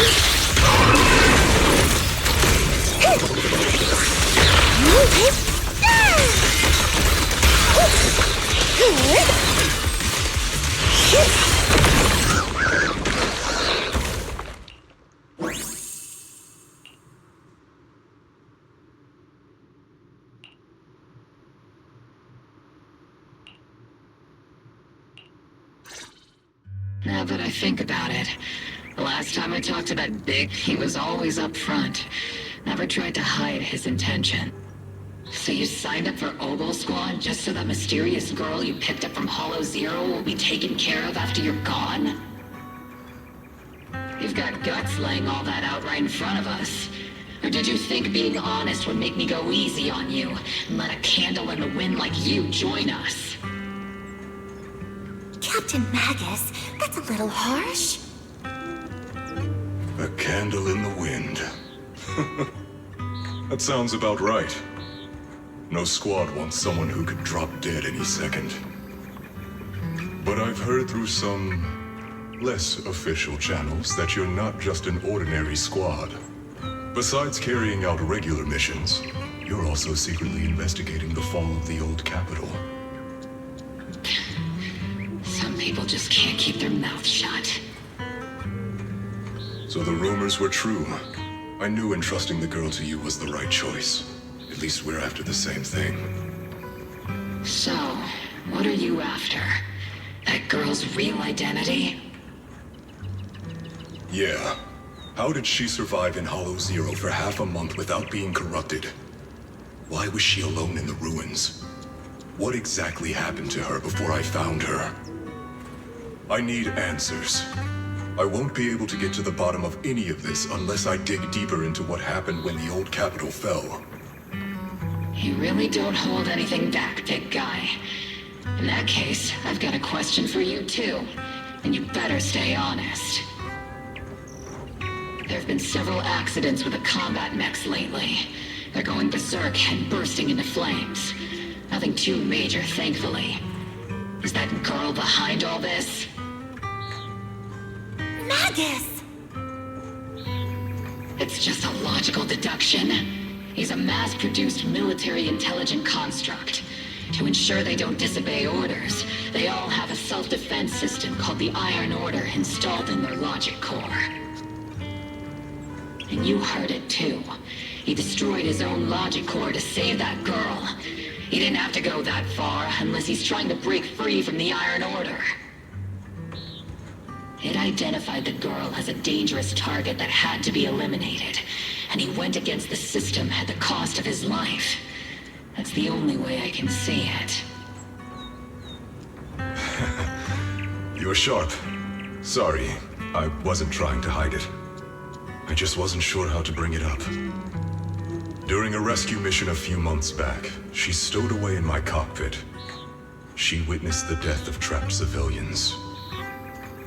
Now that I think about it, the last time I talked to that Big, he was always up front. Never tried to hide his intention. So you signed up for Ogle Squad just so that mysterious girl you picked up from Hollow Zero will be taken care of after you're gone? You've got guts laying all that out right in front of us. Or did you think being honest would make me go easy on you and let a candle in the wind like you join us? Captain Magus, that's a little harsh. A candle in the wind. That sounds about right. No squad wants someone who could drop dead any second. But I've heard through some less official channels that you're not just an ordinary squad. Besides carrying out regular missions, you're also secretly investigating the fall of the old capital. Some people just can't keep their mouths shut. So the rumors were true. I knew entrusting the girl to you was the right choice. At least we're after the same thing. So, what are you after? That girl's real identity? Yeah. How did she survive in Hollow Zero for half a month without being corrupted? Why was she alone in the ruins? What exactly happened to her before I found her? I need answers. I won't be able to get to the bottom of any of this unless I dig deeper into what happened when the old capital fell. You really don't hold anything back, big guy. In that case, I've got a question for you too. And you better stay honest. There have been several accidents with the combat mechs lately. They're going berserk and bursting into flames. Nothing too major, thankfully. Is that girl behind all this? Magus! It's just a logical deduction. He's a mass-produced military intelligent construct. To ensure they don't disobey orders, they all have a self-defense system called the Iron Order installed in their logic core. And you heard it too. He destroyed his own logic core to save that girl. He didn't have to go that far unless he's trying to break free from the Iron Order. It identified the girl as a dangerous target that had to be eliminated, and he went against the system at the cost of his life. That's the only way I can see it. You're sharp. Sorry, I wasn't trying to hide it. I just wasn't sure how to bring it up. During a rescue mission a few months back, she stowed away in my cockpit. She witnessed the death of trapped civilians.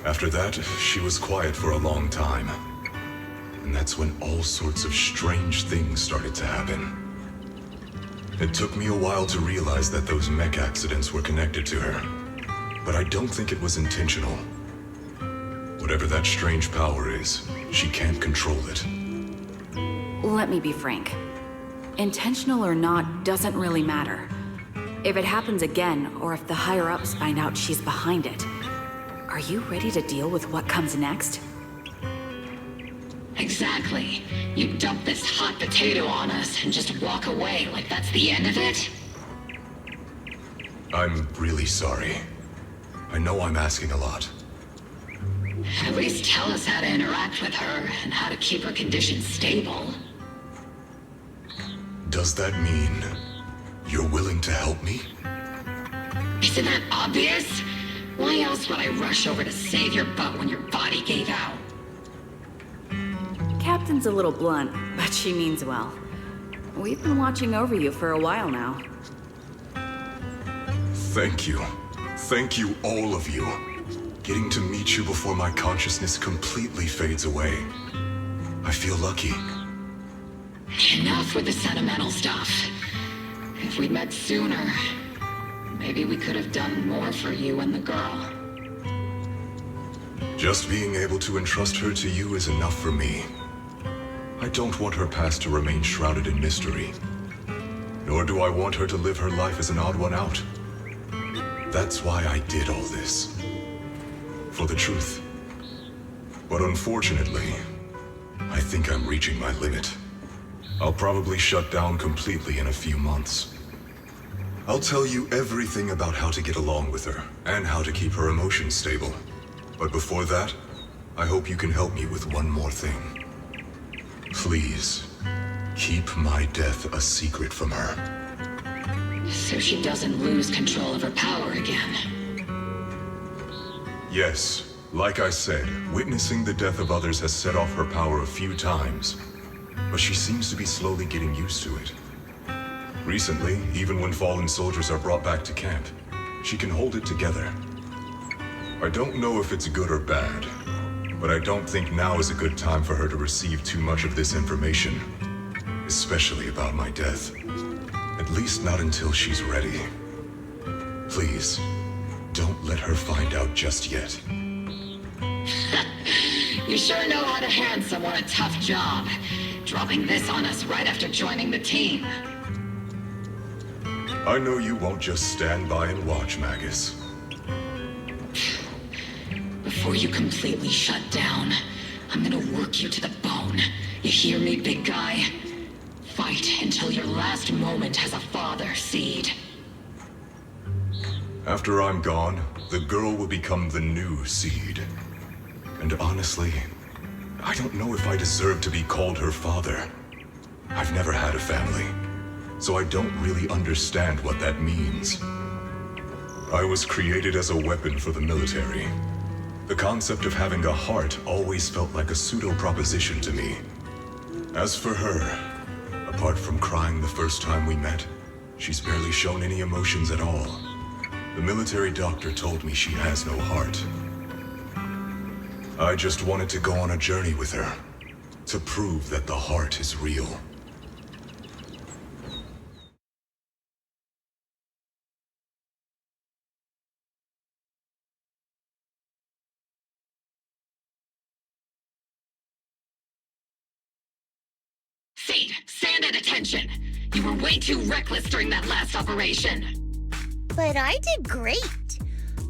After that, she was quiet for a long time. And that's when all sorts of strange things started to happen. It took me a while to realize that those mech accidents were connected to her. But I don't think it was intentional. Whatever that strange power is, she can't control it. Let me be frank. Intentional or not doesn't really matter. If it happens again, or if the higher-ups find out she's behind it, are you ready to deal with what comes next? Exactly. You dump this hot potato on us and just walk away like that's the end of it? I'm really sorry. I know I'm asking a lot. At least tell us how to interact with her and how to keep her condition stable. Does that mean you're willing to help me? Isn't that obvious? Why else would I rush over to save your butt when your body gave out? Captain's a little blunt, but she means well. We've been watching over you for a while now. Thank you. Thank you, all of you. Getting to meet you before my consciousness completely fades away. I feel lucky. Enough with the sentimental stuff. If we'd met sooner, maybe we could have done more for you and the girl. Just being able to entrust her to you is enough for me. I don't want her past to remain shrouded in mystery. Nor do I want her to live her life as an odd one out. That's why I did all this. For the truth. But unfortunately, I think I'm reaching my limit. I'll probably shut down completely in a few months. I'll tell you everything about how to get along with her, and how to keep her emotions stable. But before that, I hope you can help me with one more thing. Please, keep my death a secret from her. So she doesn't lose control of her power again. Yes, like I said, witnessing the death of others has set off her power a few times. But she seems to be slowly getting used to it. Recently, even when fallen soldiers are brought back to camp, she can hold it together. I don't know if it's good or bad, but I don't think now is a good time for her to receive too much of this information, especially about my death. At least not until she's ready. Please, don't let her find out just yet. You sure know how to hand someone a tough job. Dropping this on us right after joining the team. I know you won't just stand by and watch, Magus. Before you completely shut down, I'm gonna work you to the bone. You hear me, big guy? Fight until your last moment as a father, Seed. After I'm gone, the girl will become the new Seed. And honestly, I don't know if I deserve to be called her father. I've never had a family, so I don't really understand what that means. I was created as a weapon for the military. The concept of having a heart always felt like a pseudo-proposition to me. As for her, apart from crying the first time we met, she's barely shown any emotions at all. The military doctor told me she has no heart. I just wanted to go on a journey with her. To prove that the heart is real. Seed, stand at attention. You were way too reckless during that last operation. But I did great.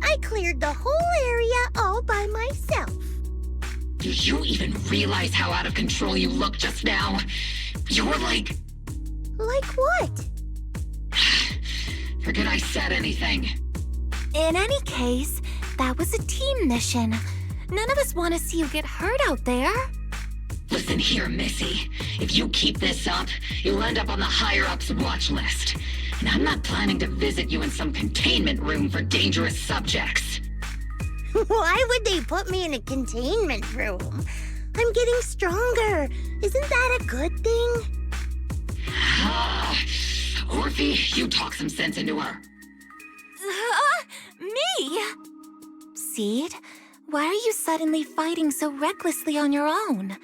I cleared the whole area all by myself. Do you even realize how out of control you looked just now? You were like... Like what? Forget I said anything. In any case, that was a team mission. None of us want to see you get hurt out there. Listen here, Missy. If you keep this up, you'll end up on the higher-ups watch list. And I'm not planning to visit you in some containment room for dangerous subjects. Why would they put me in a containment room? I'm getting stronger. Isn't that a good thing? Orphe, you talk some sense into her. Me? Seed, why are you suddenly fighting so recklessly on your own?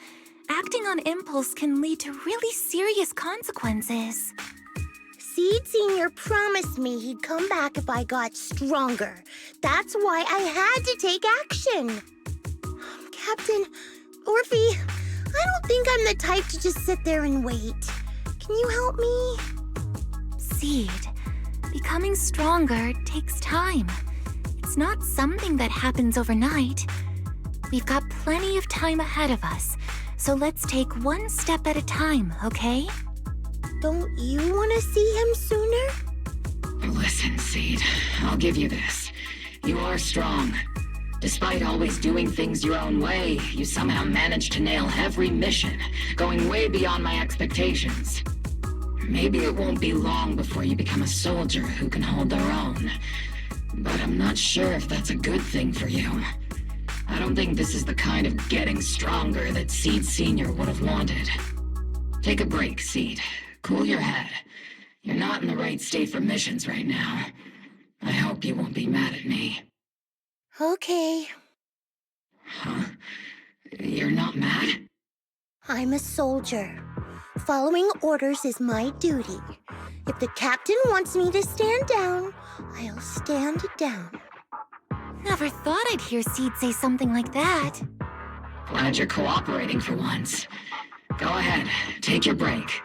Acting on impulse can lead to really serious consequences. Seed Senior promised me he'd come back if I got stronger. That's why I had to take action. Captain, Orphe, I don't think I'm the type to just sit there and wait. Can you help me? Seed, becoming stronger takes time. It's not something that happens overnight. We've got plenty of time ahead of us, so let's take one step at a time, okay? Don't you want to see him sooner? Listen, Seed, I'll give you this. You are strong. Despite always doing things your own way, you somehow managed to nail every mission, going way beyond my expectations. Maybe it won't be long before you become a soldier who can hold their own. But I'm not sure if that's a good thing for you. I don't think this is the kind of getting stronger that Seed Senior would have wanted. Take a break, Seed. Cool your head. You're not in the right state for missions right now. I hope you won't be mad at me. Okay. Huh? You're not mad? I'm a soldier. Following orders is my duty. If the captain wants me to stand down, I'll stand down. Never thought I'd hear Seed say something like that. Glad you're cooperating for once. Go ahead, take your break.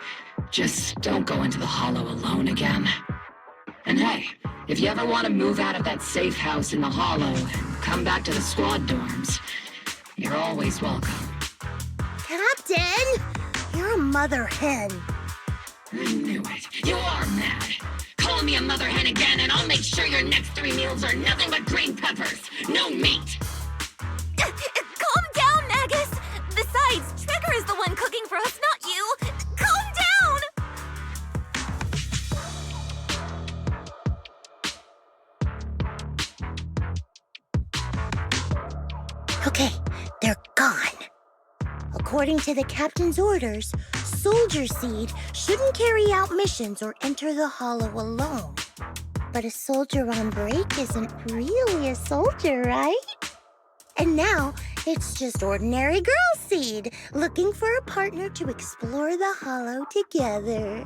Just don't go into the hollow alone again. And hey, if you ever want to move out of that safe house in the hollow and come back to the squad dorms, you're always welcome. Captain! You're a mother hen. I knew it. You are mad. Call me a mother hen again and I'll make sure your next 3 meals are nothing but green peppers. No meat. Calm down, Nagus! Besides, Trigger is the one cooking for us, not you! Calm down! Okay, they're gone. According to the captain's orders, Soldier Seed shouldn't carry out missions or enter the hollow alone. But a soldier on break isn't really a soldier, right? And now, it's just ordinary girl Seed looking for a partner to explore the hollow together.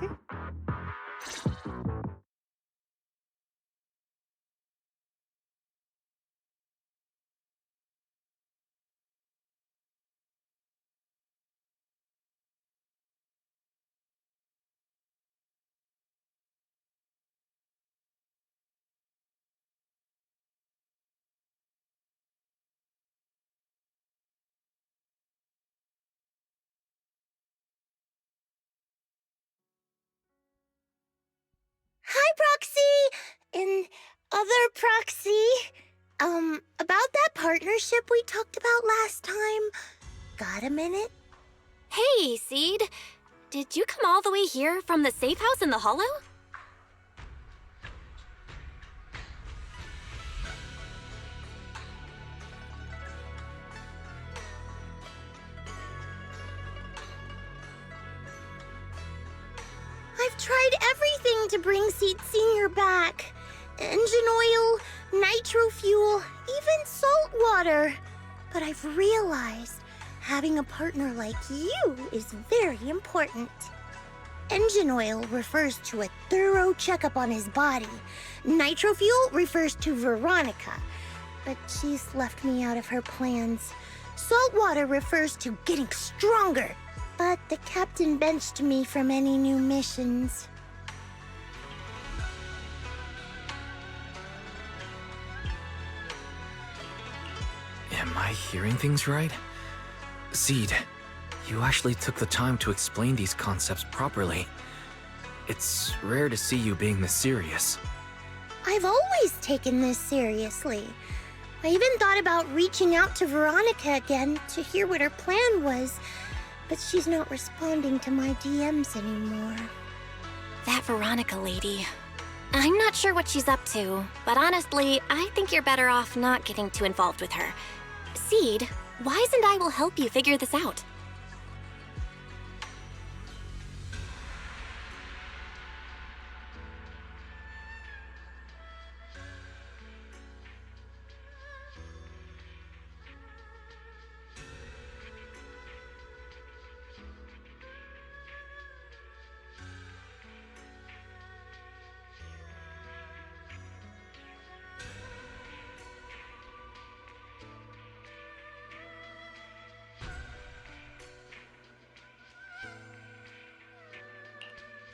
Hi, Proxy! And other Proxy. About that partnership we talked about last time. Got a minute? Hey, Seed. Did you come all the way here from the safe house in the hollow? I've tried everything to bring Seed Senior back. Engine oil, nitro fuel, even salt water. But I've realized Having a partner like you is very important. Engine oil refers to a thorough checkup on his body. Nitro fuel refers to Veronica, but she's left me out of her plans. Salt water refers to getting stronger, but the captain benched me from any new missions. Am I hearing things right? Seed, you actually took the time to explain these concepts properly. It's rare to see you being this serious. I've always taken this seriously. I even thought about reaching out to Veronica again to hear what her plan was, but she's not responding to my DMs anymore. That Veronica lady. I'm not sure what she's up to, but honestly, I think you're better off not getting too involved with her. Seed, Wise and I will help you figure this out.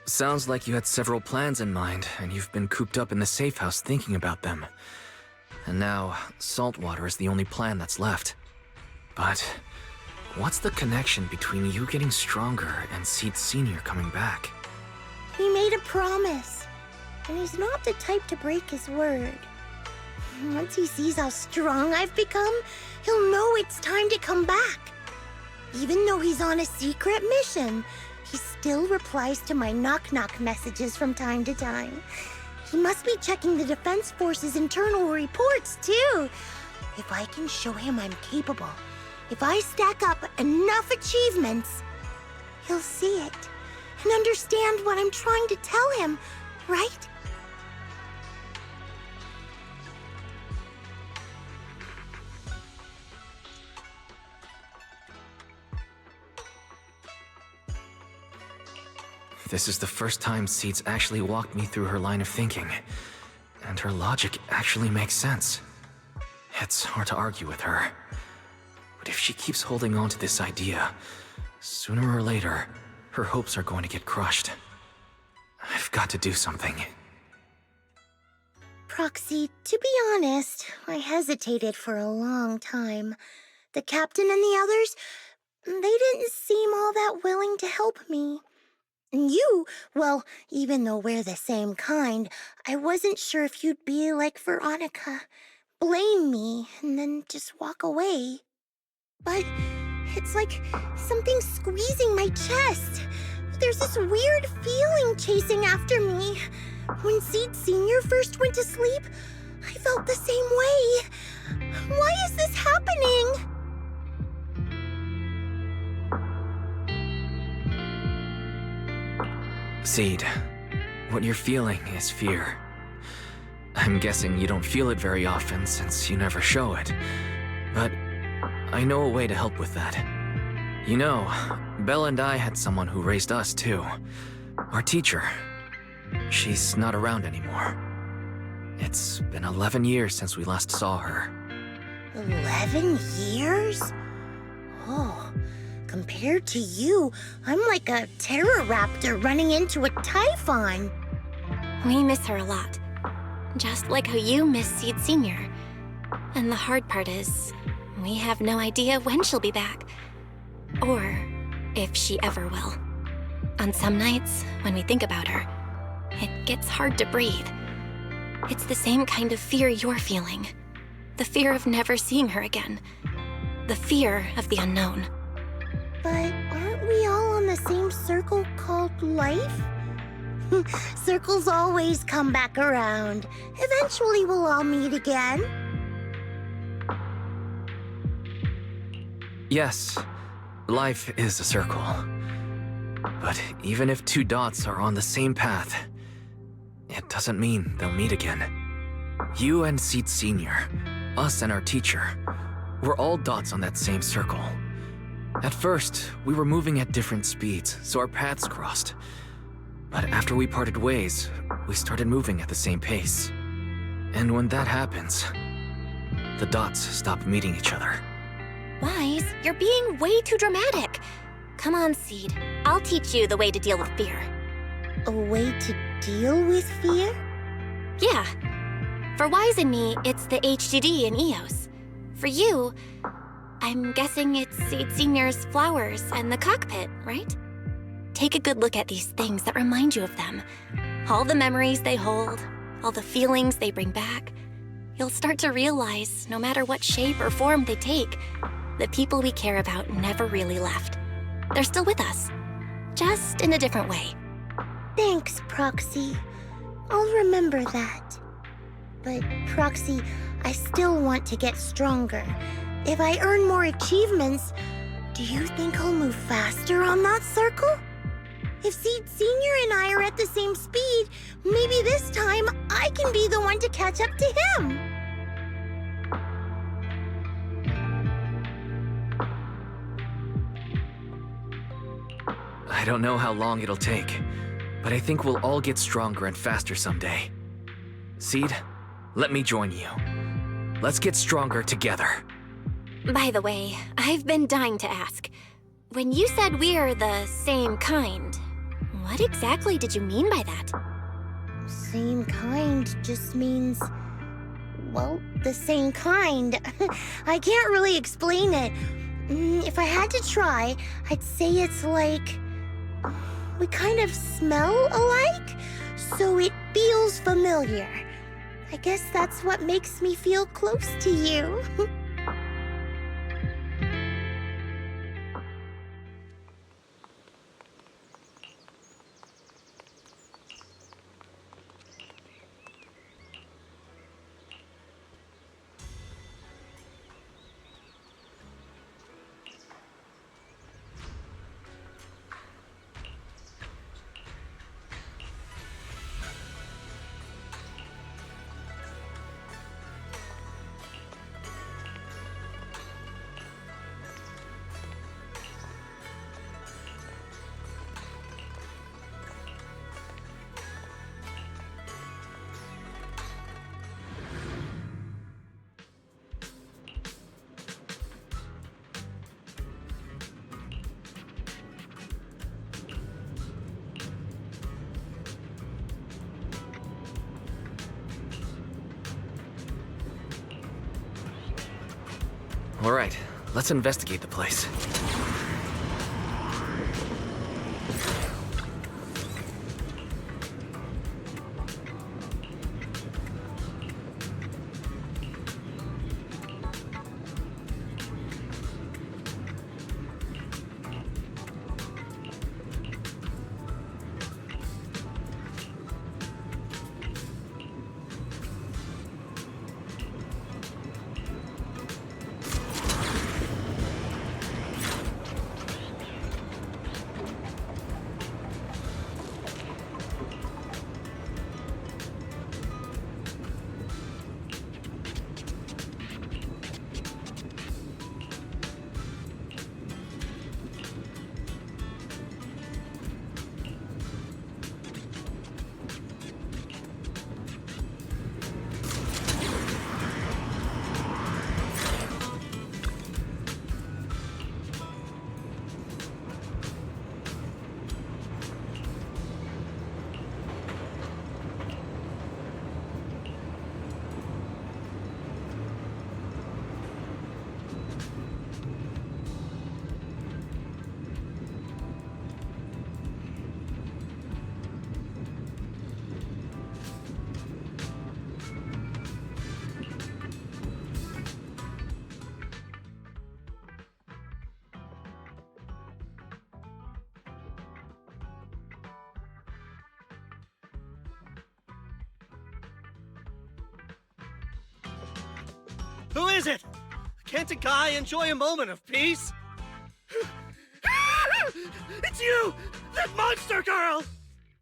Sounds like you had several plans in mind, and you've been cooped up in the safe house thinking about them. And now, saltwater is the only plan that's left. But what's the connection between you getting stronger and Seed Sr. coming back? He made a promise, and he's not the type to break his word. Once he sees how strong I've become, he'll know it's time to come back. Even though he's on a secret mission, he still replies to my knock-knock messages from time to time. He must be checking the Defense Force's internal reports, too. If I can show him I'm capable, if I stack up enough achievements, he'll see it and understand what I'm trying to tell him, right? This is the first time Seed's actually walked me through her line of thinking, and her logic actually makes sense. It's hard to argue with her. But if she keeps holding on to this idea, sooner or later, her hopes are going to get crushed. I've got to do something. Proxy, to be honest, I hesitated for a long time. The captain and the others, they didn't seem all that willing to help me. And you, well, even though we're the same kind, I wasn't sure if you'd be like Veronica. Blame me, and then just walk away. But it's like something squeezing my chest. There's this weird feeling chasing after me. When Seed Sr. first went to sleep, I felt the same way. Why is this happening? Seed, what you're feeling is fear. I'm guessing you don't feel it very often since you never show it. But I know a way to help with that. You know, Belle and I had someone who raised us too. Our teacher. She's not around anymore. It's been 11 years since we last saw her. 11 years? Oh, compared to you, I'm like a terror raptor running into a typhon. We miss her a lot. Just like how you miss Seed Sr. And the hard part is, we have no idea when she'll be back. Or if she ever will. On some nights, when we think about her, it gets hard to breathe. It's the same kind of fear you're feeling. The fear of never seeing her again. The fear of the unknown. But aren't we all on the same circle called life? Circles always come back around. Eventually we'll all meet again. Yes, life is a circle. But even if two dots are on the same path, it doesn't mean they'll meet again. You and Seed Sr., us and our teacher, we're all dots on that same circle. At first, we were moving at different speeds, so our paths crossed. But after we parted ways, we started moving at the same pace. And when that happens, the dots stop meeting each other. Wise, you're being way too dramatic. Come on, Seed. I'll teach you the way to deal with fear. A way to deal with fear? Yeah. For Wise and me, it's the HDD and EOS. For you, I'm guessing it's Seed Senior's flowers and the cockpit, right? Take a good look at these things that remind you of them. All the memories they hold, all the feelings they bring back. You'll start to realize, no matter what shape or form they take, the people we care about never really left. They're still with us, just in a different way. Thanks, Proxy. I'll remember that. But, Proxy, I still want to get stronger. If I earn more achievements, do you think I'll move faster on that circle? If Seed Senior and I are at the same speed, maybe this time I can be the one to catch up to him. I don't know how long it'll take, but I think we'll all get stronger and faster someday. Seed, let me join you. Let's get stronger together. By the way, I've been dying to ask. When you said we're the same kind, what exactly did you mean by that? Same kind just means, well, the same kind. I can't really explain it. If I had to try, I'd say it's like we kind of smell alike, so it feels familiar. I guess that's what makes me feel close to you. All right, let's investigate the place. Who is it? Can't a guy enjoy a moment of peace? It's you! That monster girl!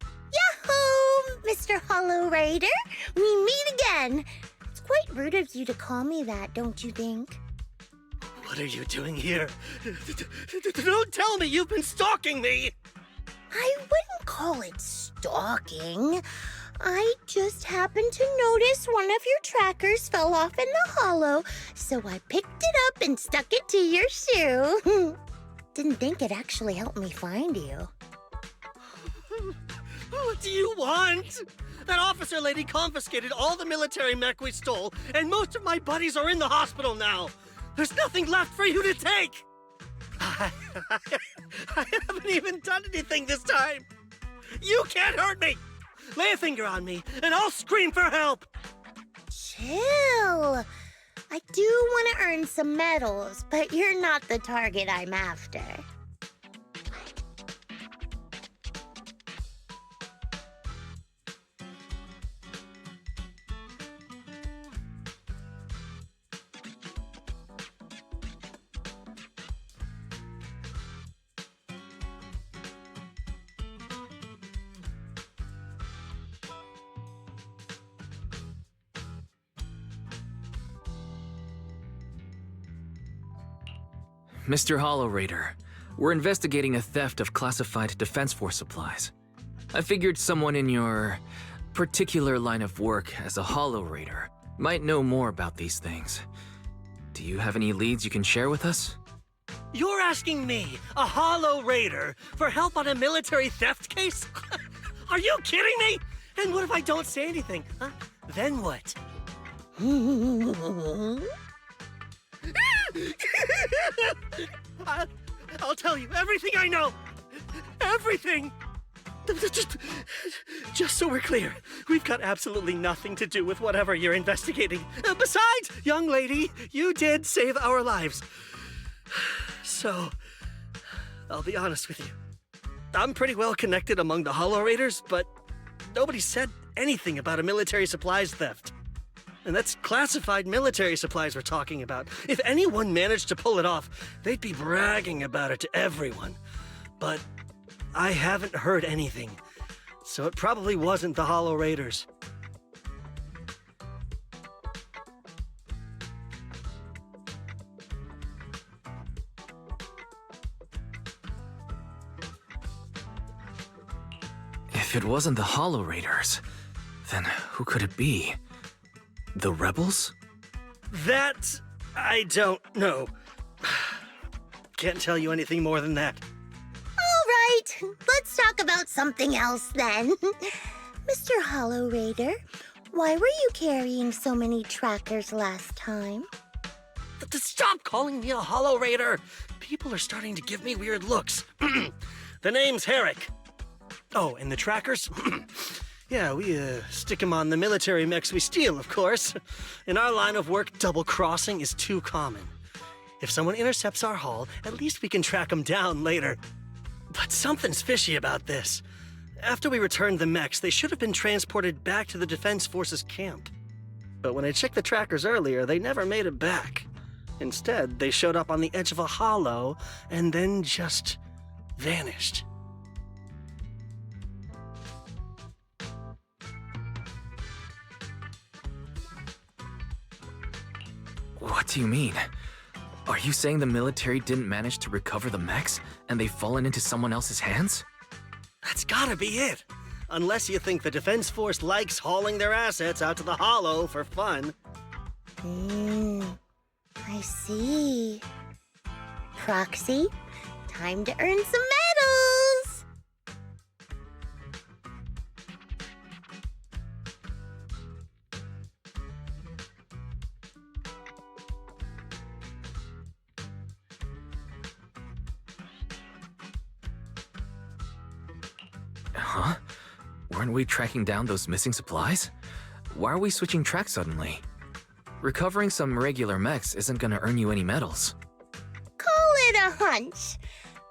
Yahoo, Mr. Hollow Rider! We meet again! It's quite rude of you to call me that, don't you think? What are you doing here? Don't tell me you've been stalking me! I wouldn't call it stalking. I just happened to notice one of your trackers fell off in the hollow, so I picked it up and stuck it to your shoe. Didn't think it actually helped me find you. What do you want? That officer lady confiscated all the military mech we stole, and most of my buddies are in the hospital now. There's nothing left for you to take. I haven't even done anything this time. You can't hurt me. Lay a finger on me, and I'll scream for help. Chill. I do want to earn some medals, but you're not the target I'm after. Mr. Hollow Raider, we're investigating a theft of classified Defense Force supplies. I figured someone in your particular line of work as a Hollow Raider might know more about these things. Do you have any leads you can share with us? You're asking me, a Hollow Raider, for help on a military theft case? Are you kidding me? And what if I don't say anything? Huh? Then what? I'll tell you everything I know. Everything. Just so we're clear, we've got absolutely nothing to do with whatever you're investigating. Besides, young lady, you did save our lives. So, I'll be honest with you. I'm pretty well connected among the Hollow Raiders, but nobody said anything about a military supplies theft. And that's classified military supplies we're talking about. If anyone managed to pull it off, they'd be bragging about it to everyone. But I haven't heard anything, so it probably wasn't the Hollow Raiders. If it wasn't the Hollow Raiders, then who could it be? The rebels? That I don't know. Can't tell you anything more than that. All right, let's talk about something else then. Mr. Hollow Raider, why were you carrying so many trackers last time? Stop calling me a Hollow Raider! People are starting to give me weird looks. The name's Herrick. Oh, and the trackers? Yeah, we stick them on the military mechs we steal, of course. In our line of work, double-crossing is too common. If someone intercepts our haul, at least we can track them down later. But something's fishy about this. After we returned the mechs, they should have been transported back to the Defense Forces camp. But when I checked the trackers earlier, they never made it back. Instead, they showed up on the edge of a hollow and then just vanished. What do you mean? Are you saying the military didn't manage to recover the mechs and they've fallen into someone else's hands? That's gotta be it. Unless you think the Defense Force likes hauling their assets out to the hollow for fun. I see. Proxy, time to earn some medals! Huh? Weren't we tracking down those missing supplies? Why are we switching tracks suddenly? Recovering some regular mechs isn't gonna earn you any medals. Call it a hunch,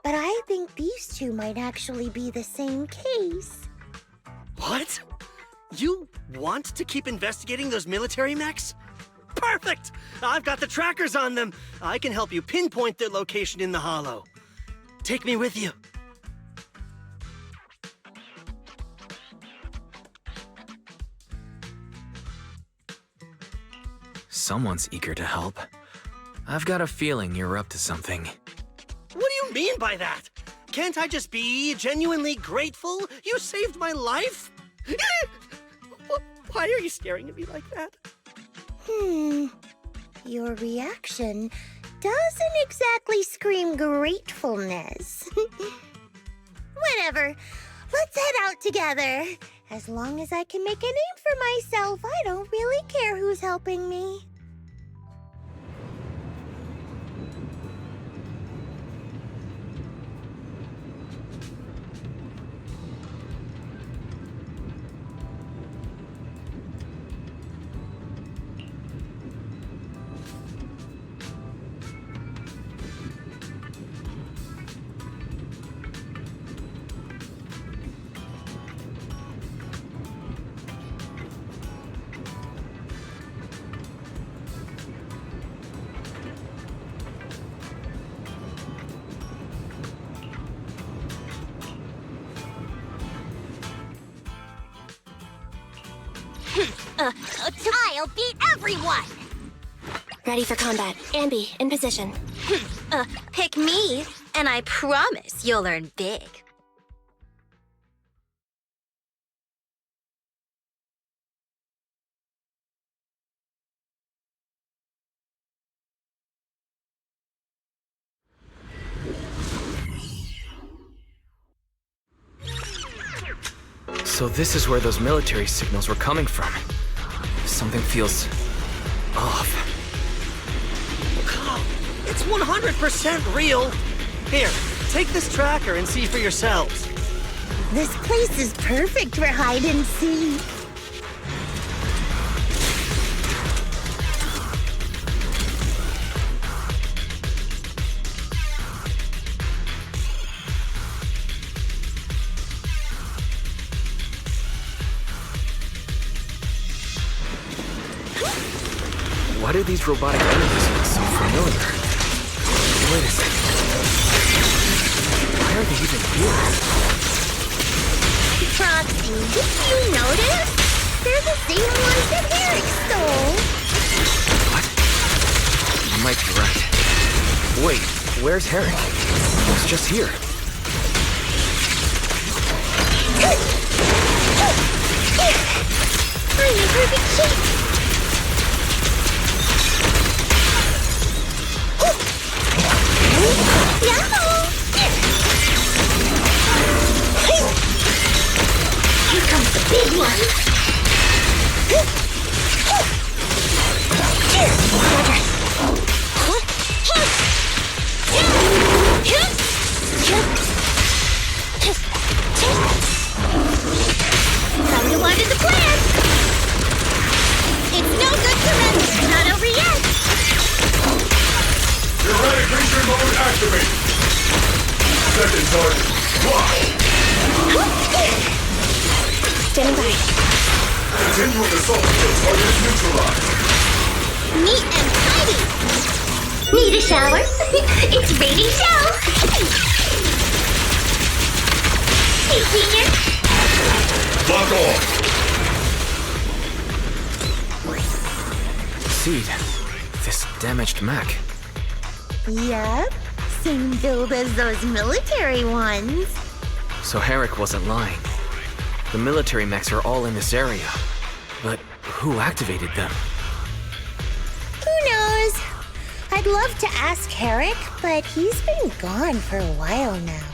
but I think these two might actually be the same case. What? You want to keep investigating those military mechs? Perfect! I've got the trackers on them. I can help you pinpoint their location in the hollow. Take me with you. Someone's eager to help. I've got a feeling you're up to something. What do you mean by that? Can't I just be genuinely grateful? You saved my life? Why are you staring at me like that? Your reaction doesn't exactly scream gratefulness. Whatever. Let's head out together. As long as I can make a name for myself, I don't really care who's helping me. I'll beat everyone! Ready for combat. Ambi, in position. Pick me, and I promise you'll earn big. So this is where those military signals were coming from. Something feels off. It's 100% real. Here, take this tracker and see for yourselves. This place is perfect for hide and seek. Why do these robotic enemies look so familiar? Wait a second. Why are they even here? Proxy, did you notice? They're the same ones that Eric stole. What? You might be right. Wait, where's Herrick? He was just here. I'm in perfect shape. Here comes the big one. Time to water the plant. It's no good to run. Not over yet. Erratic creature mode activate. Second target. Standing by. Continuing assault until target is neutralized. Neat and tidy. Need a shower? It's raining showers. Hey, Senior. Lock off. Seed. This damaged mech. Yep. Same build as those military ones. So Herrick wasn't lying. The military mechs are all in this area. But who activated them? Who knows? I'd love to ask Herrick, but he's been gone for a while now.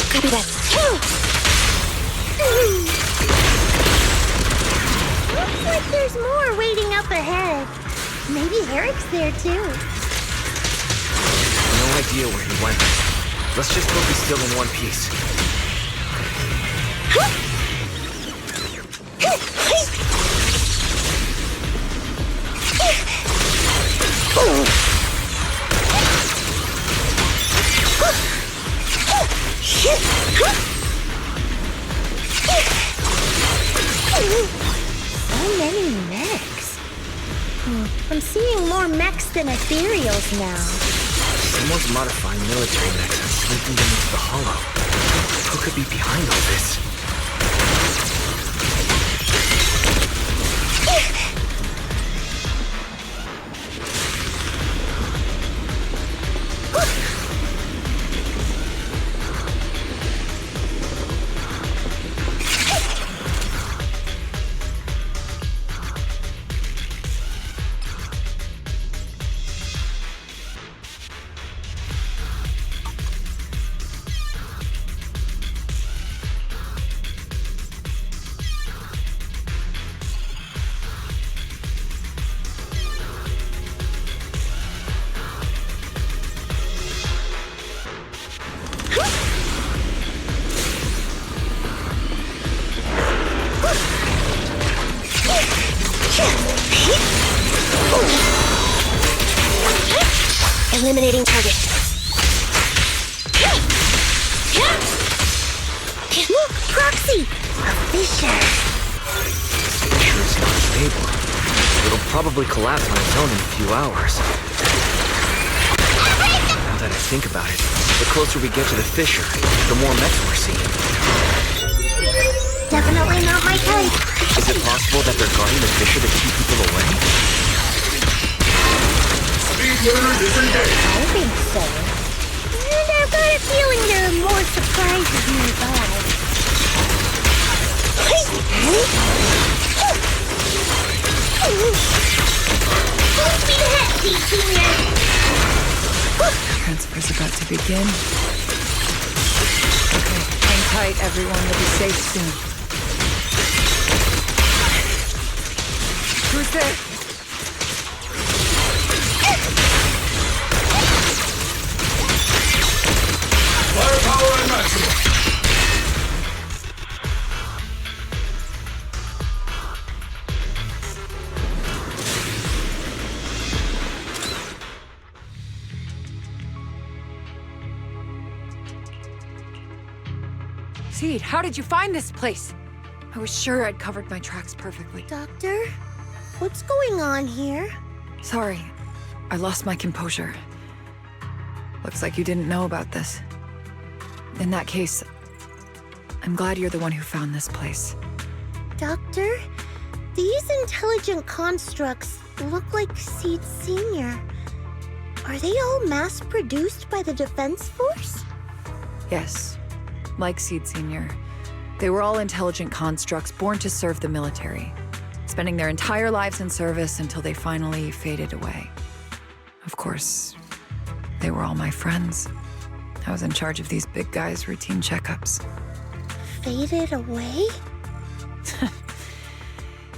Copy that. Looks like there's more waiting up ahead. Maybe Herrick's there too. No idea where he went. Let's just focus still in one piece. So many mechs. I'm seeing more mechs than ethereals now. Someone's modifying military mechs and sneaking them into the hollow. Who could be behind all this? Eliminating target. Look, Proxy! A fisher. Fisher is not stable. It'll probably collapse on its own in a few hours. Now that I think about it, the closer we get to the fissure, the more mechs we're seeing. Definitely not my type. Is it possible that they're guarding the fissure to keep people away? I think so. And I've got a feeling there are more surprises nearby. Full speed ahead, Senior! Transfer's about to begin. Okay, hang tight, everyone. We'll be safe soon. Who's there? Firepower and maximum. Seed, how did you find this place? I was sure I'd covered my tracks perfectly. Doctor, what's going on here? Sorry, I lost my composure. Looks like you didn't know about this. In that case, I'm glad you're the one who found this place. Doctor, these intelligent constructs look like Seed Senior. Are they all mass-produced by the Defense Force? Yes, like Seed Senior. They were all intelligent constructs born to serve the military, spending their entire lives in service until they finally faded away. Of course, they were all my friends. I was in charge of these big guys' routine checkups. Faded away?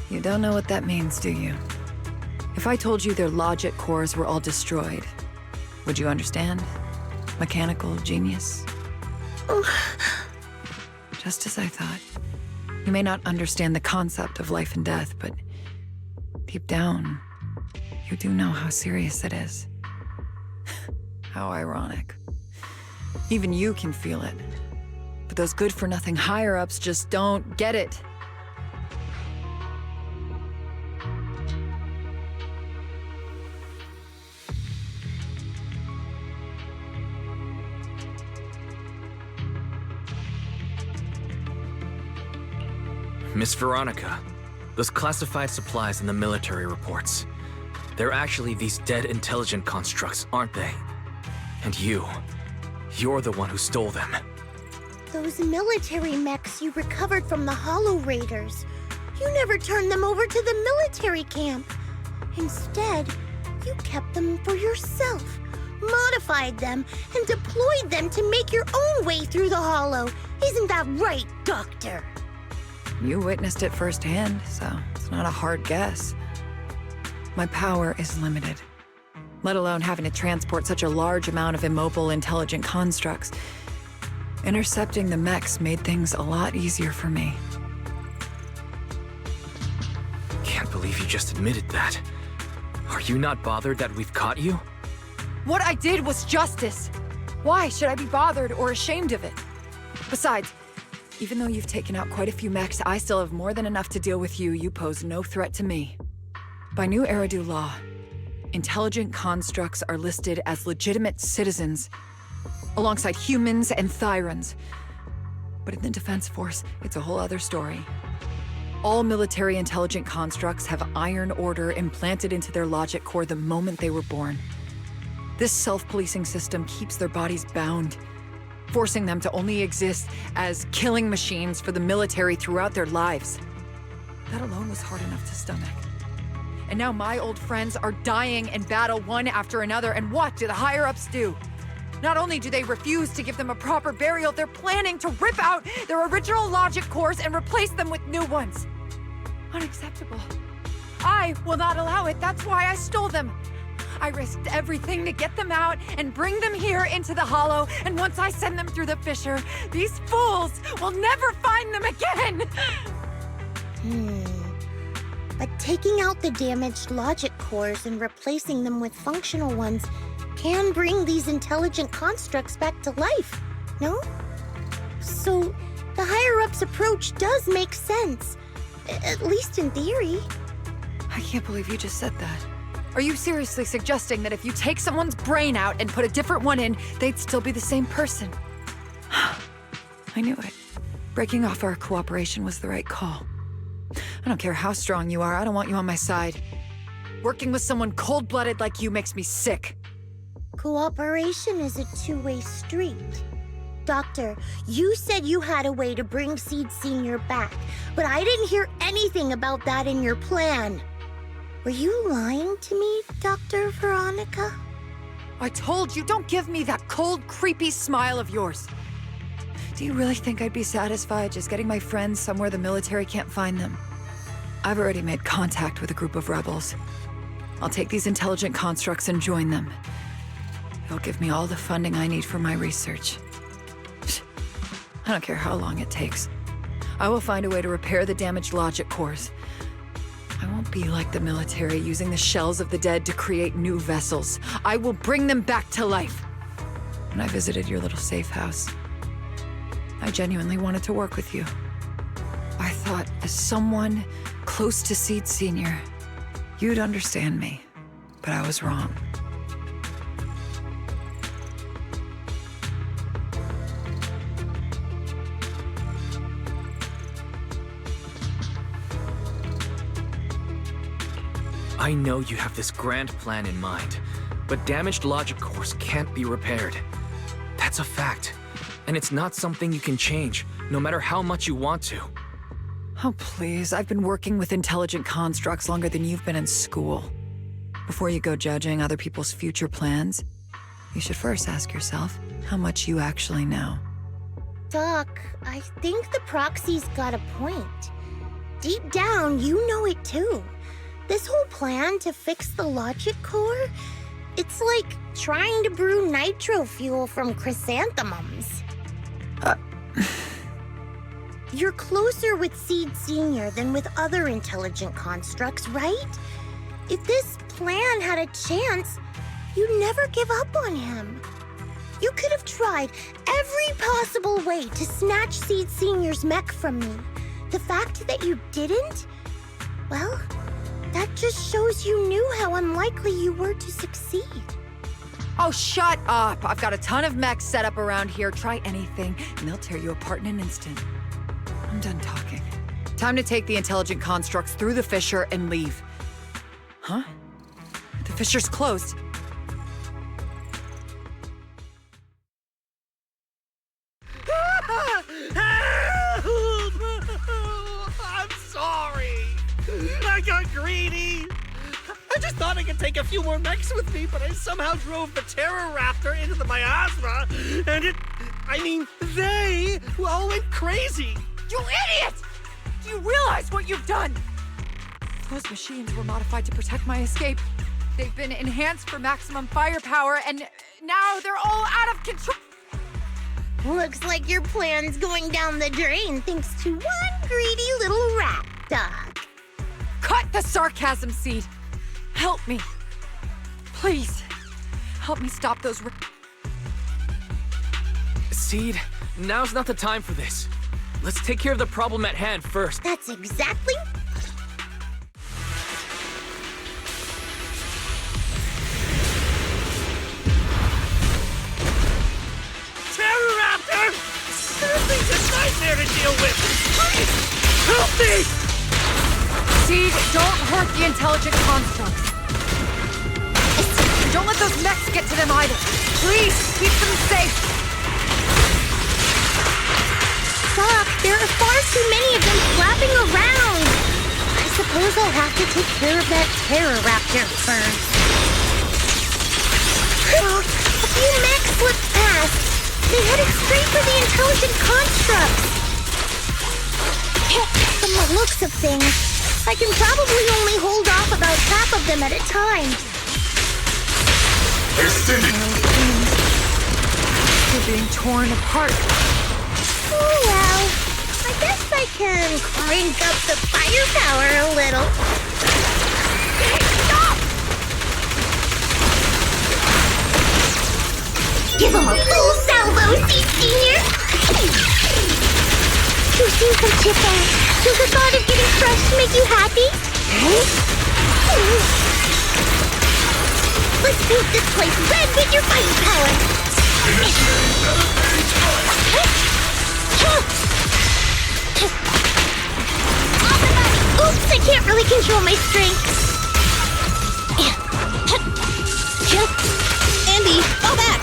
You don't know what that means, do you? If I told you their logic cores were all destroyed, would you understand? Mechanical genius? Just as I thought. You may not understand the concept of life and death, but deep down, you do know how serious it is. How ironic. Even you can feel it. But those good-for-nothing higher-ups just don't get it. Miss Veronica, those classified supplies in the military reports. They're actually these dead intelligent constructs, aren't they? And you're the one who stole them. Those military mechs you recovered from the Hollow Raiders. You never turned them over to the military camp. Instead, you kept them for yourself, modified them, and deployed them to make your own way through the Hollow. Isn't that right, Doctor? You witnessed it firsthand, so it's not a hard guess. My power is limited, let alone having to transport such a large amount of immobile, intelligent constructs. Intercepting the mechs made things a lot easier for me. Can't believe you just admitted that. Are Are you not bothered that we've caught you? What I did was justice. Why should I be bothered or ashamed of it? Besides, even though you've taken out quite a few mechs, I still have more than enough to deal with you. You pose no threat to me. By new Eridu law, intelligent constructs are listed as legitimate citizens, alongside humans and Thyrans. But in the Defense Force, it's a whole other story. All military intelligent constructs have Iron Order implanted into their logic core the moment they were born. This self-policing system keeps their bodies bound, forcing them to only exist as killing machines for the military throughout their lives. That alone was hard enough to stomach. And now my old friends are dying in battle one after another, and what do the higher-ups do? Not only do they refuse to give them a proper burial, they're planning to rip out their original logic cores and replace them with new ones. Unacceptable. I will not allow it. That's why I stole them. I risked everything to get them out and bring them here into the Hollow, and once I send them through the fissure, these fools will never find them again! But taking out the damaged logic cores and replacing them with functional ones can bring these intelligent constructs back to life, no? So, the higher-ups approach does make sense, at least in theory. I can't believe you just said that. Are you seriously suggesting that if you take someone's brain out and put a different one in, they'd still be the same person? I knew it. Breaking off our cooperation was the right call. I don't care how strong you are, I don't want you on my side. Working with someone cold-blooded like you makes me sick. Cooperation is a two-way street. Doctor, you said you had a way to bring Seed Senior back, but I didn't hear anything about that in your plan. Were you lying to me, Dr. Veronica? I told you, don't give me that cold, creepy smile of yours. Do you really think I'd be satisfied just getting my friends somewhere the military can't find them? I've already made contact with a group of rebels. I'll take these intelligent constructs and join them. It'll give me all the funding I need for my research. I don't care how long it takes. I will find a way to repair the damaged logic cores. I won't be like the military, using the shells of the dead to create new vessels. I will bring them back to life. When I visited your little safe house, I genuinely wanted to work with you. I thought, as someone close to Seed Senior, you'd understand me, but I was wrong. I know you have this grand plan in mind, but damaged logic cores can't be repaired. That's a fact, and it's not something you can change, no matter how much you want to. Oh, please, I've been working with intelligent constructs longer than you've been in school. Before you go judging other people's future plans, you should first ask yourself how much you actually know. Doc, I think the proxy's got a point. Deep down, you know it too. This whole plan to fix the logic core, it's like trying to brew nitro fuel from chrysanthemums. You're closer with Seed Senior than with other intelligent constructs, right? If this plan had a chance, you'd never give up on him. You could have tried every possible way to snatch Seed Senior's mech from me. The fact that you didn't, well, that just shows you knew how unlikely you were to succeed. Oh, shut up! I've got a ton of mechs set up around here. Try anything, and they'll tear you apart in an instant. I'm done talking. Time to take the intelligent constructs through the fissure and leave. Huh? The fissure's closed. I'm sorry. I got greedy. I just thought I could take a few more mechs with me, but I somehow drove the Terror Raptor into the miasma, and they all went crazy. You idiot! Do you realize what you've done? Those machines were modified to protect my escape. They've been enhanced for maximum firepower, and now they're all out of control. Looks like your plan's going down the drain thanks to one greedy little rat, Doc. Cut the sarcasm, Seed. Help me. Please, help me stop those. Seed, now's not the time for this. Let's take care of the problem at hand first. That's exactly... Terroraptor! This thing's a nightmare to deal with! Please, help me! Seed, don't hurt the intelligent constructs. Don't let those mechs get to them either. Please, keep them safe. Doc, there are far too many of them flapping around. I suppose I'll have to take care of that Terroraptor first. Doc, a few mechs slipped past. They headed straight for the intelligent constructs. From the looks of things, I can probably only hold off about half of them at a time. Extending! You're being torn apart. Oh well, I guess I can crank up the firepower a little. Stop! Give him a full salvo, Seed Senior! You seem so chipper. Does the thought of getting crushed make you happy? Let's paint this place red with your firepower! Oops, I can't really control my strength. Andy, fall back!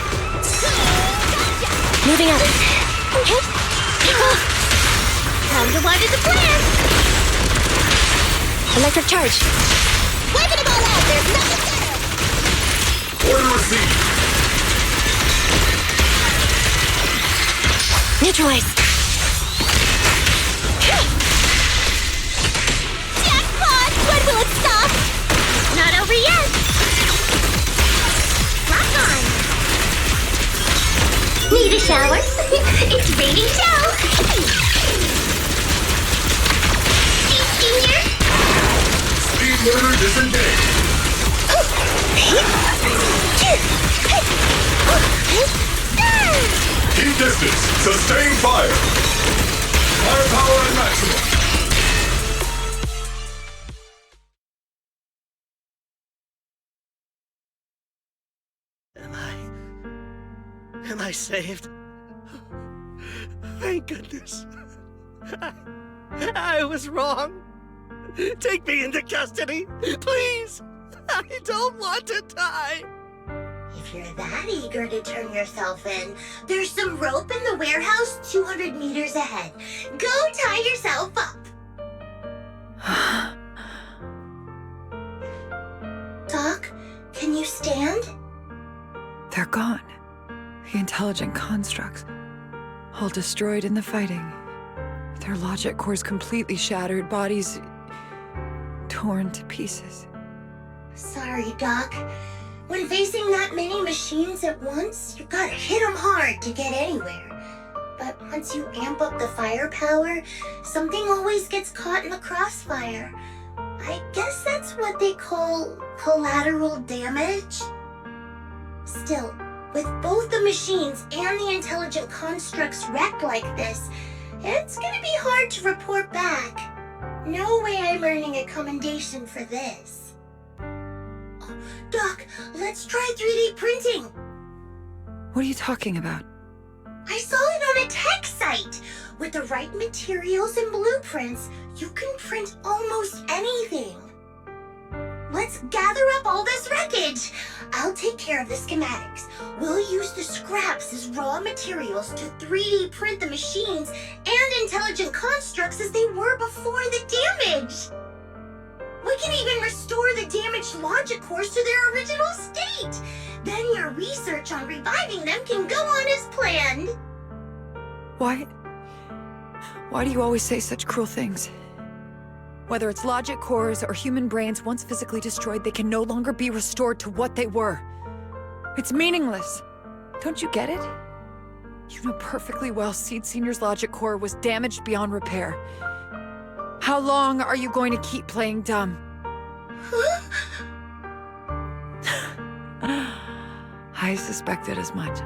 Moving up. Time to water the plant! Electric charge. Wiping them all out, there's nothing there! Order received! Neutralize. Jackpot! When will it stop? Not over yet. Rock on. Need a shower? It's raining down. Senior? Speed loader disengaged! Keep distance. Sustain fire. Firepower at maximum. Am I saved? Thank goodness. I was wrong. Take me into custody, please. I don't want to die. If you're that eager to turn yourself in, there's some rope in the warehouse 200 meters ahead. Go tie yourself up. Doc, can you stand? They're gone. The intelligent constructs. All destroyed in the fighting. Their logic cores completely shattered, bodies torn to pieces. Sorry, Doc. When facing that many machines at once, you gotta hit them hard to get anywhere. But once you amp up the firepower, something always gets caught in the crossfire. I guess that's what they call collateral damage. Still, with both the machines and the intelligent constructs wrecked like this, it's gonna be hard to report back. No way I'm earning a commendation for this. Doc, let's try 3D printing. What are you talking about? I saw it on a tech site. With the right materials and blueprints, you can print almost anything. Let's gather up all this wreckage. I'll take care of the schematics. We'll use the scraps as raw materials to 3D print the machines and intelligent constructs as they were before the damage. We can even restore the damaged logic cores to their original state. Then your research on reviving them can go on as planned. Why do you always say such cruel things? Whether it's logic cores or human brains once physically destroyed, they can no longer be restored to what they were. It's meaningless. Don't you get it? You know perfectly well Seed Senior's logic core was damaged beyond repair. How long are you going to keep playing dumb? I suspected as much.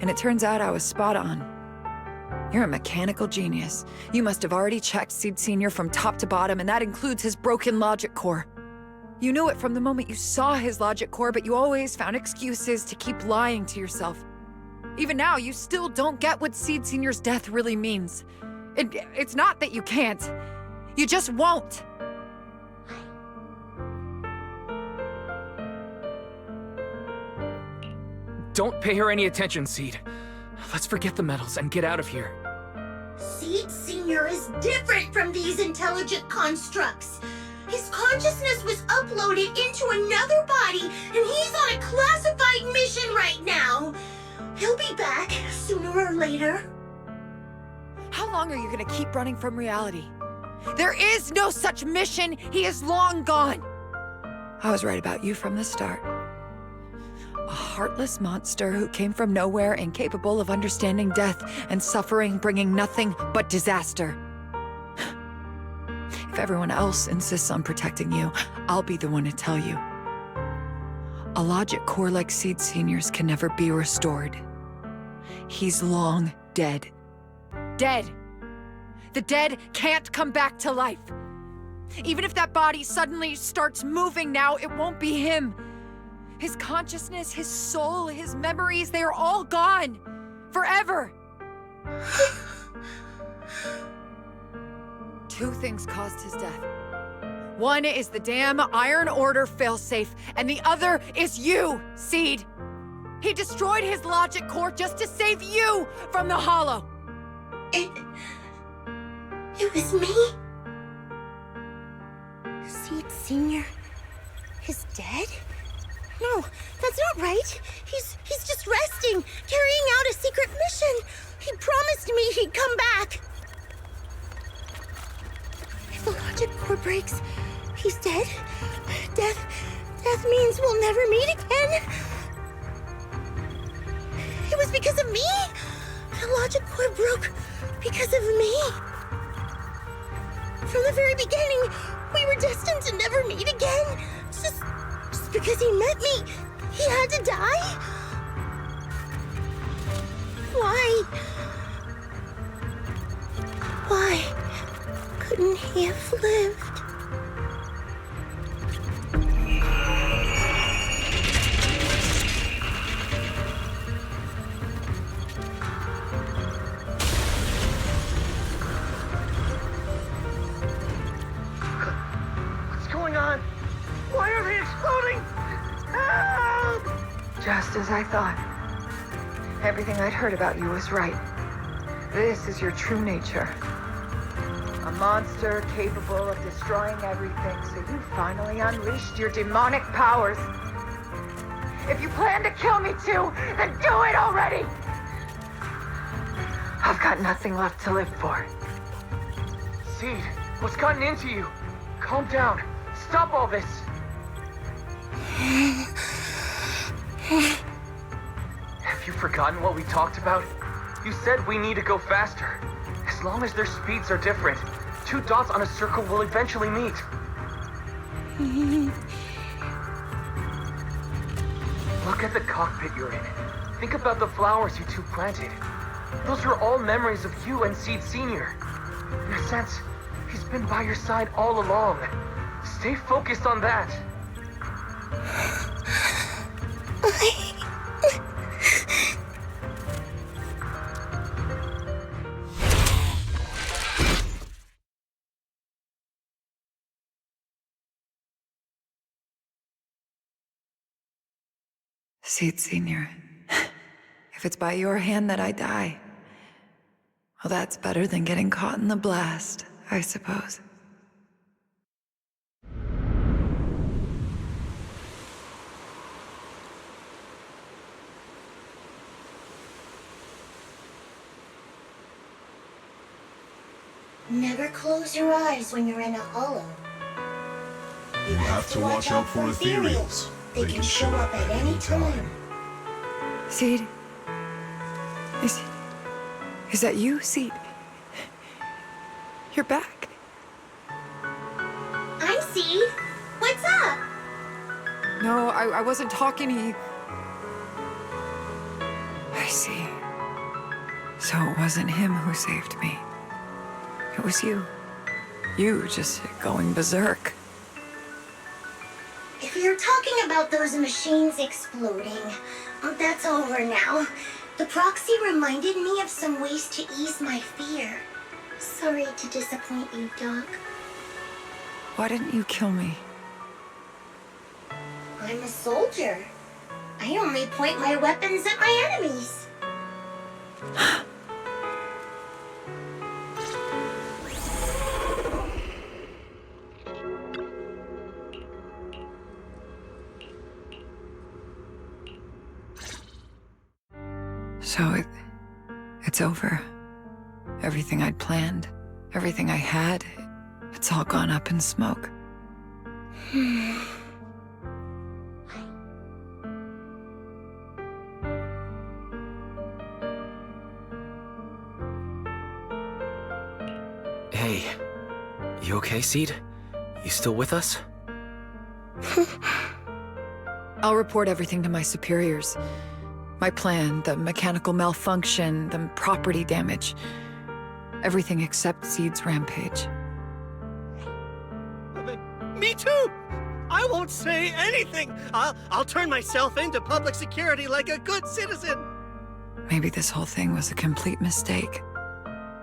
And it turns out I was spot on. You're a mechanical genius. You must have already checked Seed Senior from top to bottom, and that includes his broken logic core. You knew it from the moment you saw his logic core, but you always found excuses to keep lying to yourself. Even now, you still don't get what Seed Senior's death really means. It's not that you can't. You just won't. Don't pay her any attention, Seed. Let's forget the medals and get out of here. Seed Senior is different from these intelligent constructs. His consciousness was uploaded into another body, and he's on a classified mission right now. He'll be back sooner or later. How long are you gonna keep running from reality? There is no such mission. He is long gone. I was right about you from the start. A heartless monster who came from nowhere, incapable of understanding death and suffering, bringing nothing but disaster. If everyone else insists on protecting you, I'll be the one to tell you. A logic core like Seed Senior's can never be restored. He's long dead. Dead! The dead can't come back to life. Even if that body suddenly starts moving now, it won't be him. His consciousness, his soul, his memories, they are all gone. Forever. Two things caused his death. One is the damn Iron Order failsafe, and the other is you, Seed. He destroyed his logic core just to save you from the Hollow. It was me? Seed Senior is dead? No, that's not right. He's just resting, carrying out a secret mission. He promised me he'd come back. If the logic core breaks, he's dead. Death means we'll never meet again. It was because of me. The logic core broke because of me. From the very beginning, we were destined to never meet again. Just because he met me, he had to die? Why? Why couldn't he have lived? What's going on? Why are they exploding? Help! Just as I thought. Everything I'd heard about you was right. This is your true nature. A monster capable of destroying everything, so you finally unleashed your demonic powers. If you plan to kill me too, then do it already! I've got nothing left to live for. Seed, what's gotten into you? Calm down. Stop all this. Have you forgotten what we talked about? You said we need to go faster. As long as their speeds are different, two dots on a circle will eventually meet. Look at the cockpit you're in. Think about the flowers you two planted. Those are all memories of you and Seed Senior. In a sense, he's been by your side all along. Stay focused on that. Seed Senior, if it's by your hand that I die, well, that's better than getting caught in the blast, I suppose. Never close your eyes when you're in a hollow. You have to watch out for ethereals. They can show up at any time. Seed? Is that you, Seed? You're back. I'm Seed. What's up? No, I wasn't talking to you. So it wasn't him who saved me. It was you. You just going berserk. If you're talking about those machines exploding, that's over now. The proxy reminded me of some ways to ease my fear. Sorry to disappoint you, Doc. Why didn't you kill me? I'm a soldier. I only point my weapons at my enemies. So it's over. Everything I'd planned, everything I had, it's all gone up in smoke. Hey, you okay, Seed? You still with us? I'll report everything to my superiors. My plan, the mechanical malfunction, the property damage. Everything except Seed's rampage. Me too! I won't say anything! I'll turn myself into public security like a good citizen! Maybe this whole thing was a complete mistake.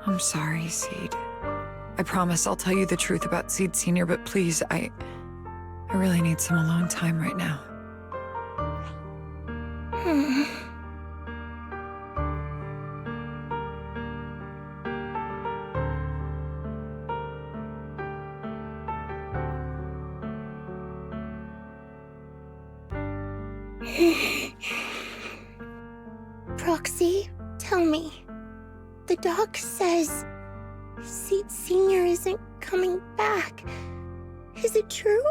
I'm sorry, Seed. I promise I'll tell you the truth about Seed Sr., but please, I really need some alone time right now. Proxy, tell me. The doc says Seed Sr. isn't coming back. Is it true?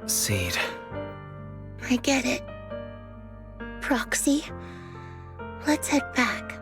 Seed. I get it. Proxy, let's head back.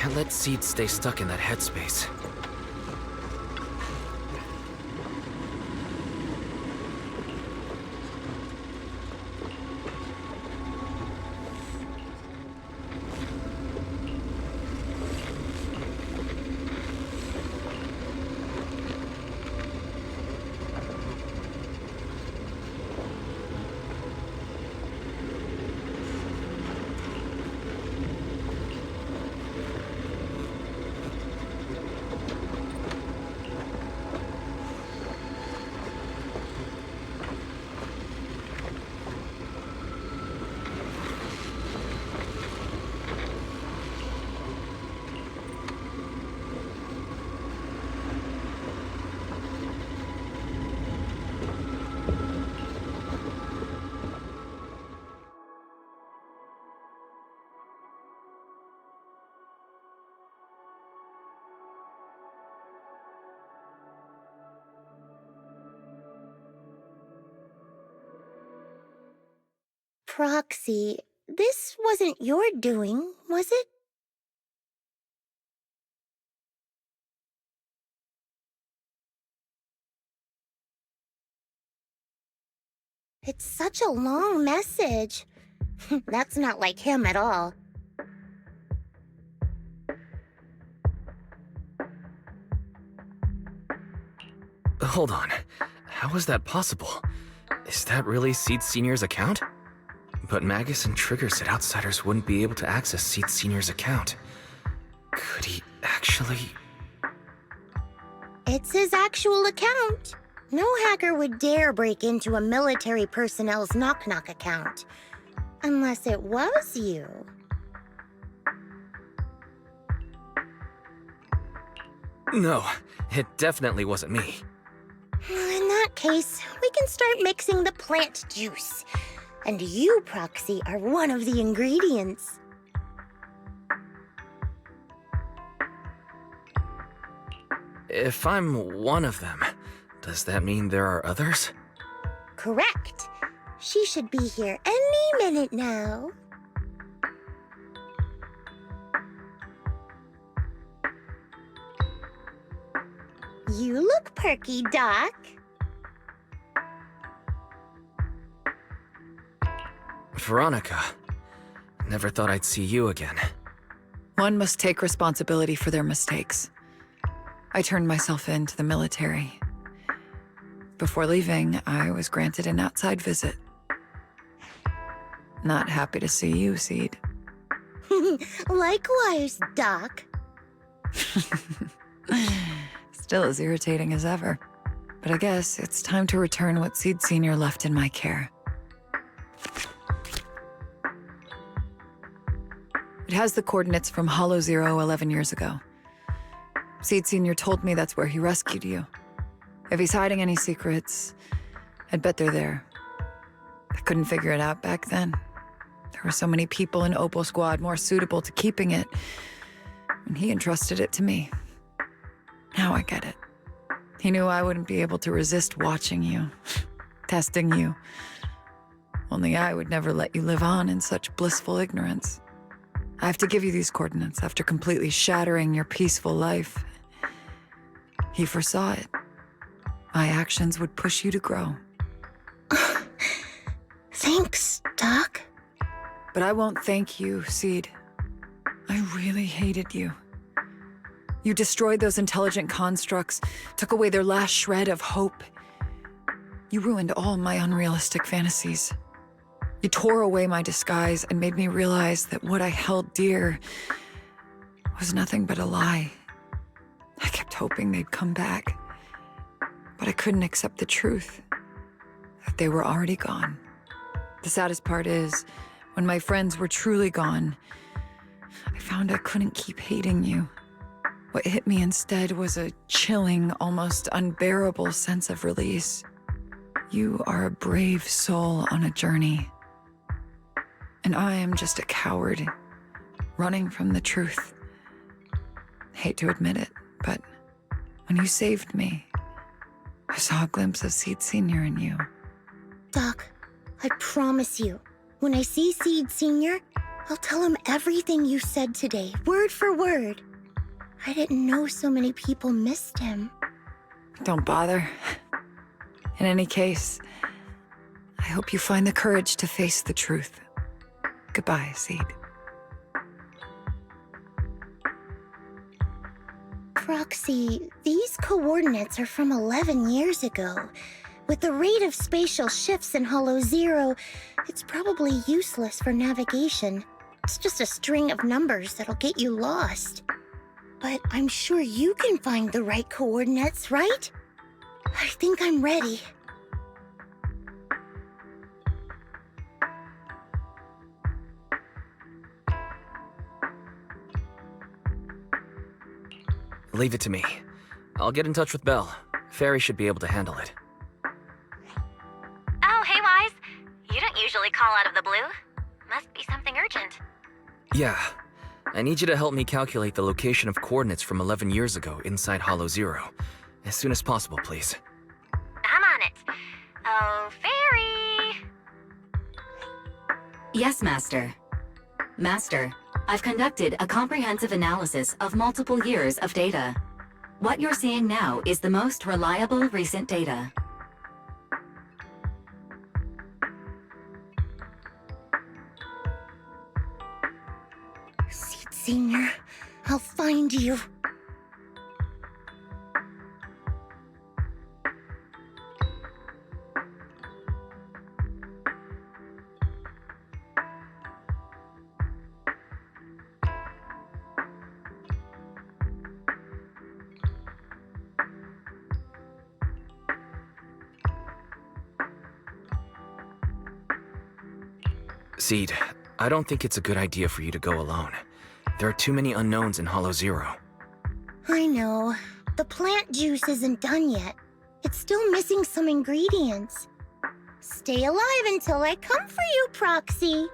Can't let Seed stay stuck in that headspace. Proxy, this wasn't your doing, was it? It's such a long message. That's not like him at all. Hold on. How is that possible? Is that really Seed Senior's account? But Magus and Trigger said outsiders wouldn't be able to access Seed Senior's account. Could he actually... It's his actual account. No hacker would dare break into a military personnel's knock-knock account. Unless it was you. No, it definitely wasn't me. In that case, we can start mixing the plant juice. And you, Proxy, are one of the ingredients. If I'm one of them, does that mean there are others? Correct. She should be here any minute now. You look perky, Doc. Veronica, never thought I'd see you again. One must take responsibility for their mistakes. I turned myself in to the military. Before leaving, I was granted an outside visit. Not happy to see you, Seed. Likewise, Doc. Still as irritating as ever. But I guess it's time to return what Seed Senior left in my care. It has the coordinates from Hollow Zero 11 years ago. Seed Senior told me that's where he rescued you. If he's hiding any secrets, I'd bet they're there. I couldn't figure it out back then. There were so many people in Opal Squad more suitable to keeping it, and he entrusted it to me. Now I get it. He knew I wouldn't be able to resist watching you, testing you. Only I would never let you live on in such blissful ignorance. I have to give you these coordinates after completely shattering your peaceful life. He foresaw it. My actions would push you to grow. Thanks, Doc. But I won't thank you, Seed. I really hated you. You destroyed those intelligent constructs, took away their last shred of hope. You ruined all my unrealistic fantasies. You tore away my disguise and made me realize that what I held dear was nothing but a lie. I kept hoping they'd come back, but I couldn't accept the truth, that they were already gone. The saddest part is, when my friends were truly gone, I found I couldn't keep hating you. What hit me instead was a chilling, almost unbearable sense of release. You are a brave soul on a journey. And I am just a coward, running from the truth. Hate to admit it, but when you saved me, I saw a glimpse of Seed Senior in you. Doc, I promise you, when I see Seed Senior, I'll tell him everything you said today, word for word. I didn't know so many people missed him. Don't bother. In any case, I hope you find the courage to face the truth. Goodbye, Seed. Proxy, these coordinates are from 11 years ago. With the rate of spatial shifts in Hollow Zero, it's probably useless for navigation. It's just a string of numbers that'll get you lost. But I'm sure you can find the right coordinates, right? I think I'm ready. Leave it to me. I'll get in touch with Belle. Fairy should be able to handle it. Oh, hey, Wise. You don't usually call out of the blue. Must be something urgent. Yeah. I need you to help me calculate the location of coordinates from 11 years ago inside Hollow Zero. As soon as possible, please. I'm on it. Oh, Fairy! Yes, Master. Master, I've conducted a comprehensive analysis of multiple years of data. What you're seeing now is the most reliable recent data. Seed Senior, I'll find you. Seed, I don't think it's a good idea for you to go alone. There are too many unknowns in Hollow Zero. I know. The plant juice isn't done yet. It's still missing some ingredients. Stay alive until I come for you, Proxy.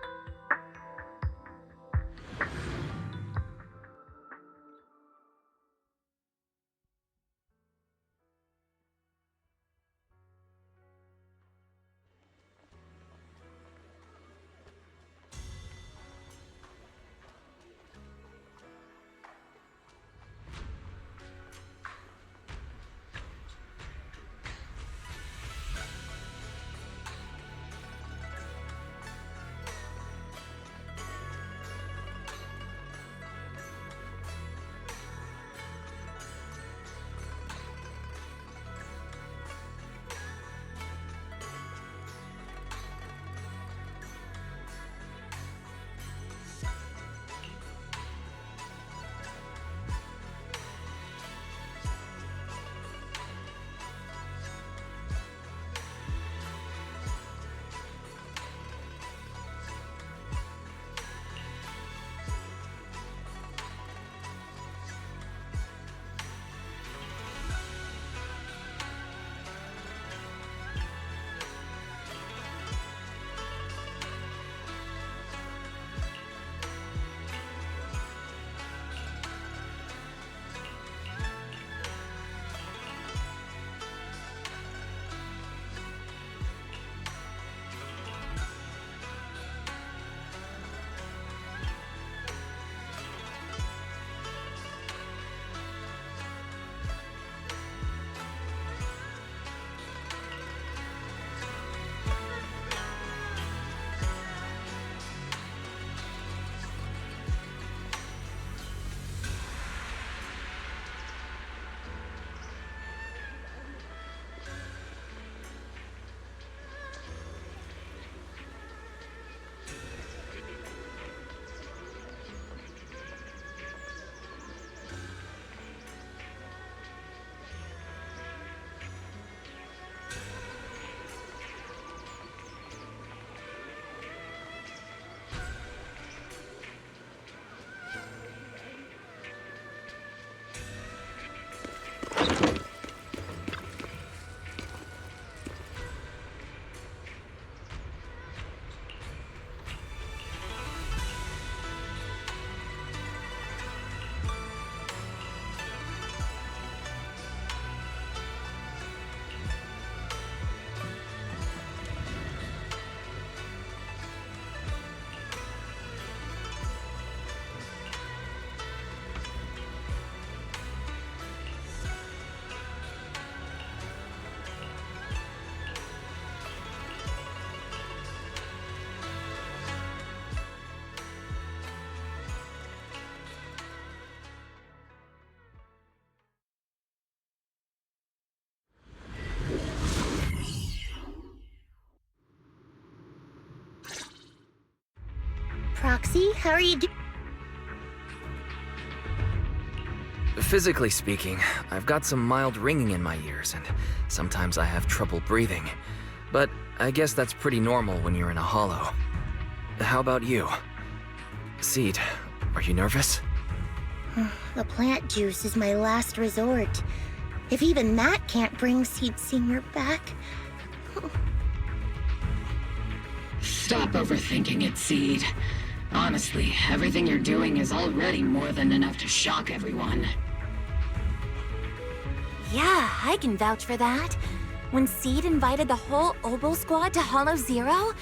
Proxy. How are you Physically speaking, I've got some mild ringing in my ears, and sometimes I have trouble breathing. But I guess that's pretty normal when you're in a hollow. How about you? Seed, are you nervous? The plant juice is my last resort. If even that can't bring Seed Senior back... Stop overthinking it, Seed. Honestly, everything you're doing is already more than enough to shock everyone. Yeah, I can vouch for that. When Seed invited the whole Obel squad to Hollow Zero,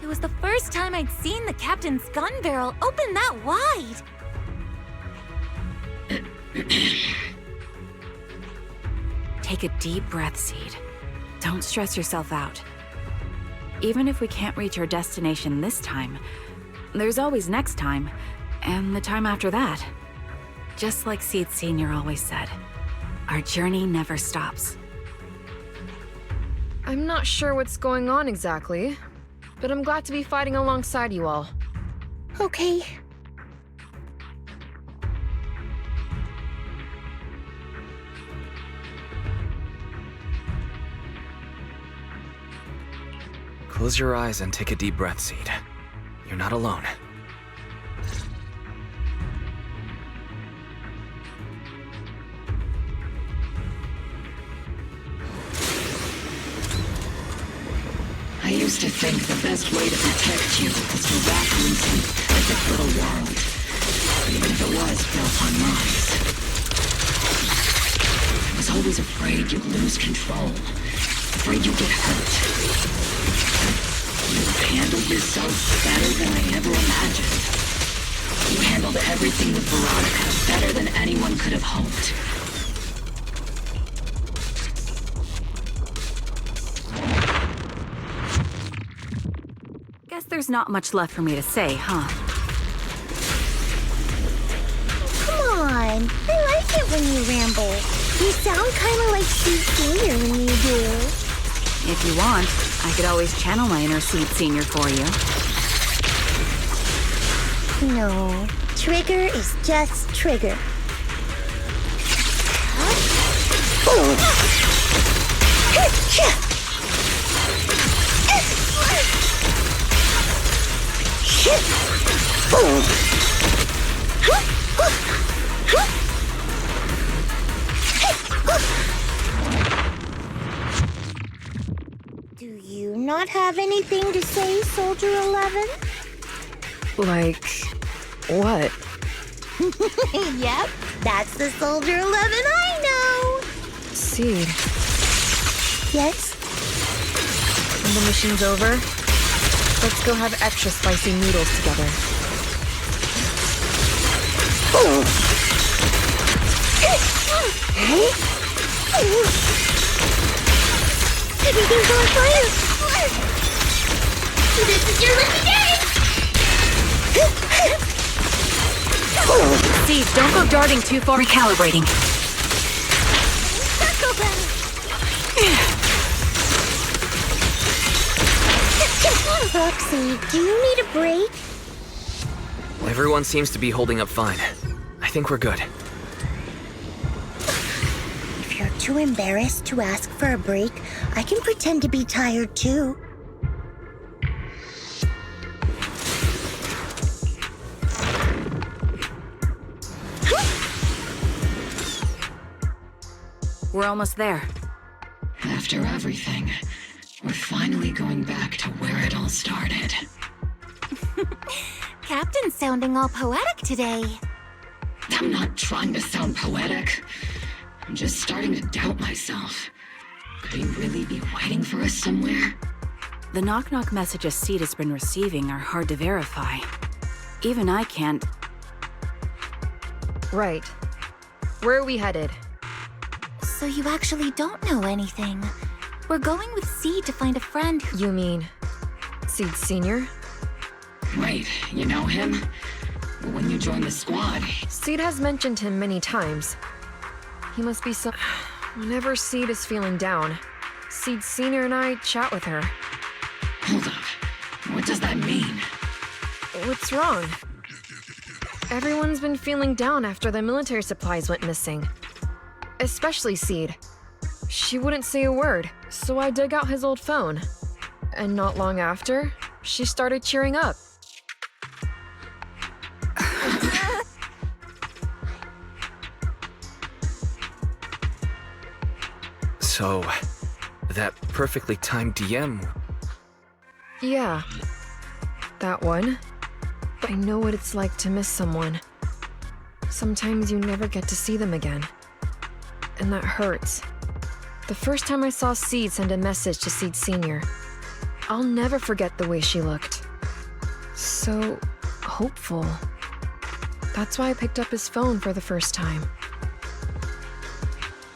it was the first time I'd seen the captain's gun barrel open that wide. Take a deep breath, Seed. Don't stress yourself out. Even if we can't reach our destination this time, there's always next time, and the time after that. Just like Seed Senior always said, our journey never stops. I'm not sure what's going on exactly, but I'm glad to be fighting alongside you all. Okay. Close your eyes and take a deep breath, Seed. You're not alone. I used to think the best way to protect you was to wrap you into a perfect little world, even if it was built on lies. I was always afraid you'd lose control, afraid you'd get hurt. You handled yourself better than I ever imagined. You handled everything with Veronica better than anyone could have hoped. Guess there's not much left for me to say, huh? Come on. I like it when you ramble. You sound kind of like Seed Senior when you do. If you want, I could always channel my inner Seed Senior for you. No. Trigger is just Trigger. Do you not have anything to say, Soldier 11? Like, what? Yep, that's the Soldier 11 I know! Seed, Yes? when the mission's over, let's go have extra spicy noodles together. Everything's on fire! This is your lucky day! Seed, don't go darting too far. Recalibrating. Circle them! Roxy, do you need a break? Everyone seems to be holding up fine. I think we're good. If you're too embarrassed to ask for a break, I can pretend to be tired too. We're almost there. After everything, we're finally going back to where it all started. Captain's sounding all poetic today. I'm not trying to sound poetic. I'm just starting to doubt myself. Could he really be waiting for us somewhere? The knock-knock messages Seed has been receiving are hard to verify. Even I can't. Right. Where are we headed? So you actually don't know anything. We're going with Seed to find a friend who... You mean Seed Senior? Wait, you know him? When you joined the squad, Seed has mentioned him many times. He must be some... Whenever Seed is feeling down, Seed Senior and I chat with her. hold up. What does that mean? What's wrong? Everyone's been feeling down after the military supplies went missing. Especially Seed. She wouldn't say a word, so I dug out his old phone. And not long after, she started cheering up. So, that perfectly timed DM... Yeah. That one. I know what it's like to miss someone. Sometimes you never get to see them again. And that hurts. The first time I saw Seed send a message to Seed Sr., I'll never forget the way she looked. So hopeful. That's why I picked up his phone for the first time.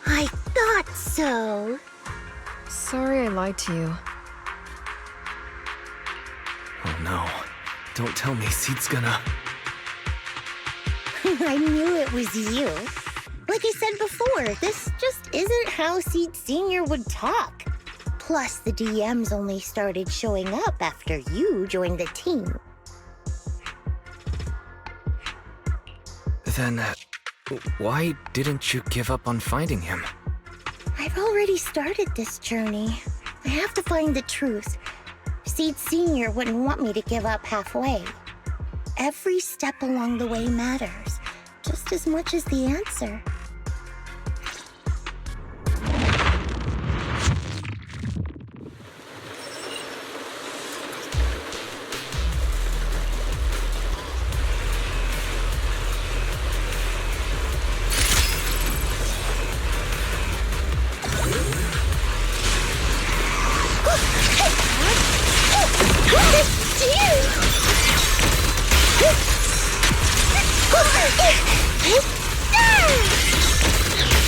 I thought so. Sorry I lied to you. Oh no. Don't tell me Seed's gonna... I knew it was you. Like I said before, this just isn't how Seed Sr. would talk. Plus, the DMs only started showing up after you joined the team. Then, why didn't you give up on finding him? I've already started this journey. I have to find the truth. Seed Sr. wouldn't want me to give up halfway. Every step along the way matters, just as much as the answer.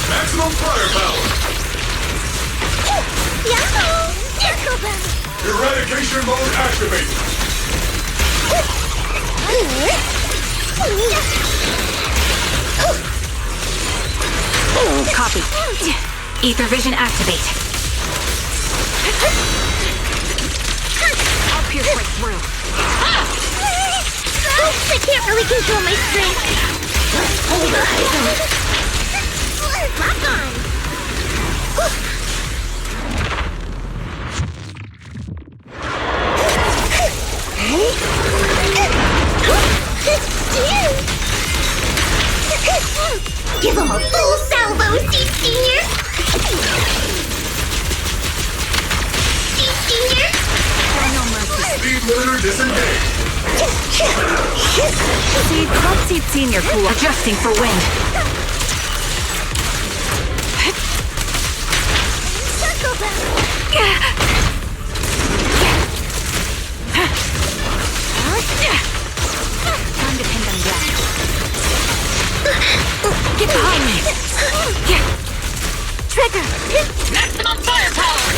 Maximum firepower! Eradication mode activated! Copy. Ether vision activate. I'll pierce right through. I can't really control my strength. Hold on. Lock on. Give him a full salvo, Seed Sr. Seed Sr. No mercy. Speed limiter disengaged! Seed, let Seed Sr. cool. Adjusting for wind. Circle them. Time to pin them down. Get behind me. Trigger. Maximum firepower!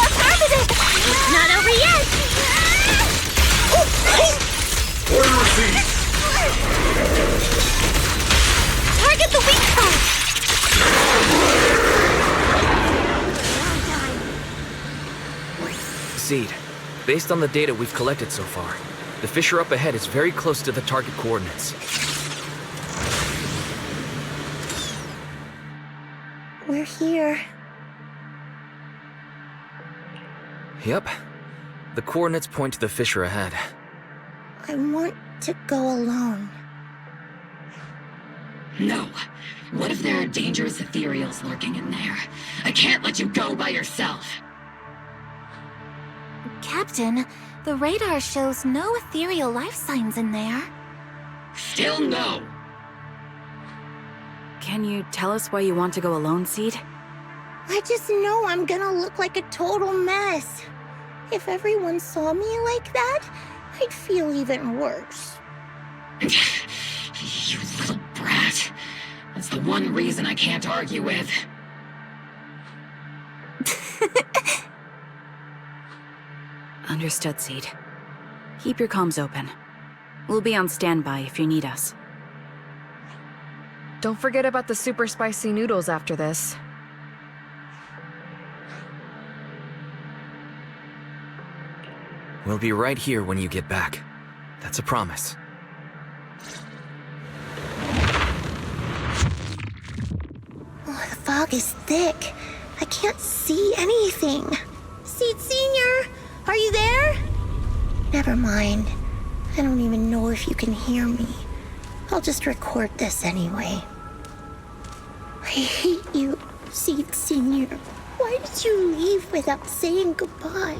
Affirmative. It's not over yet. Order received! Target the weak spot. Seed, based on the data we've collected so far, the fissure up ahead is very close to the target coordinates. We're here. Yep. The coordinates point to the fissure ahead. I want to go alone. No. What if there are dangerous ethereals lurking in there? I can't let you go by yourself. Captain, the radar shows no ethereal life signs in there. Still no. Can you tell us why you want to go alone, Seed? I just know I'm gonna look like a total mess. If everyone saw me like that, I'd feel even worse. You little brat. That's the one reason I can't argue with. Understood, Seed. Keep your comms open. We'll be on standby if you need us. Don't forget about the super spicy noodles after this. We'll be right here when you get back. That's a promise. Oh, the fog is thick. I can't see anything. Seed Senior, are you there? Never mind. I don't even know if you can hear me. I'll just record this anyway. I hate you, Seed Senior. Why did you leave without saying goodbye?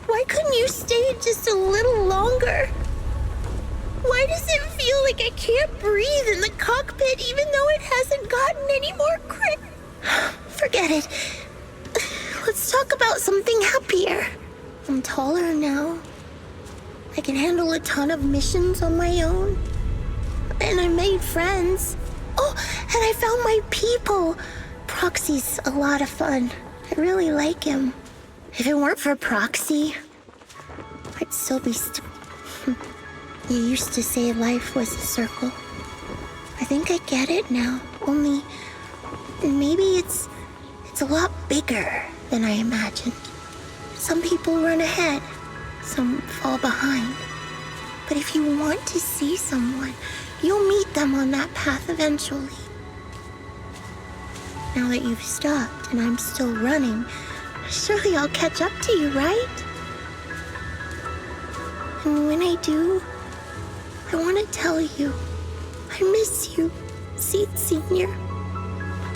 Why couldn't you stay just a little longer? Why does it feel like I can't breathe in the cockpit even though it hasn't gotten any more Forget it. Let's talk about something happier. I'm taller now. I can handle a ton of missions on my own. And I made friends. Oh, and I found my people. Proxy's a lot of fun. I really like him. If it weren't for Proxy, I'd still be You used to say life was a circle. I think I get it now. Only, maybe it's a lot bigger than I imagined. Some people run ahead, some fall behind. But if you want to see someone, you'll meet them on that path eventually. Now that you've stopped and I'm still running, surely I'll catch up to you, right? And when I do, I want to tell you, I miss you, Seed Senior.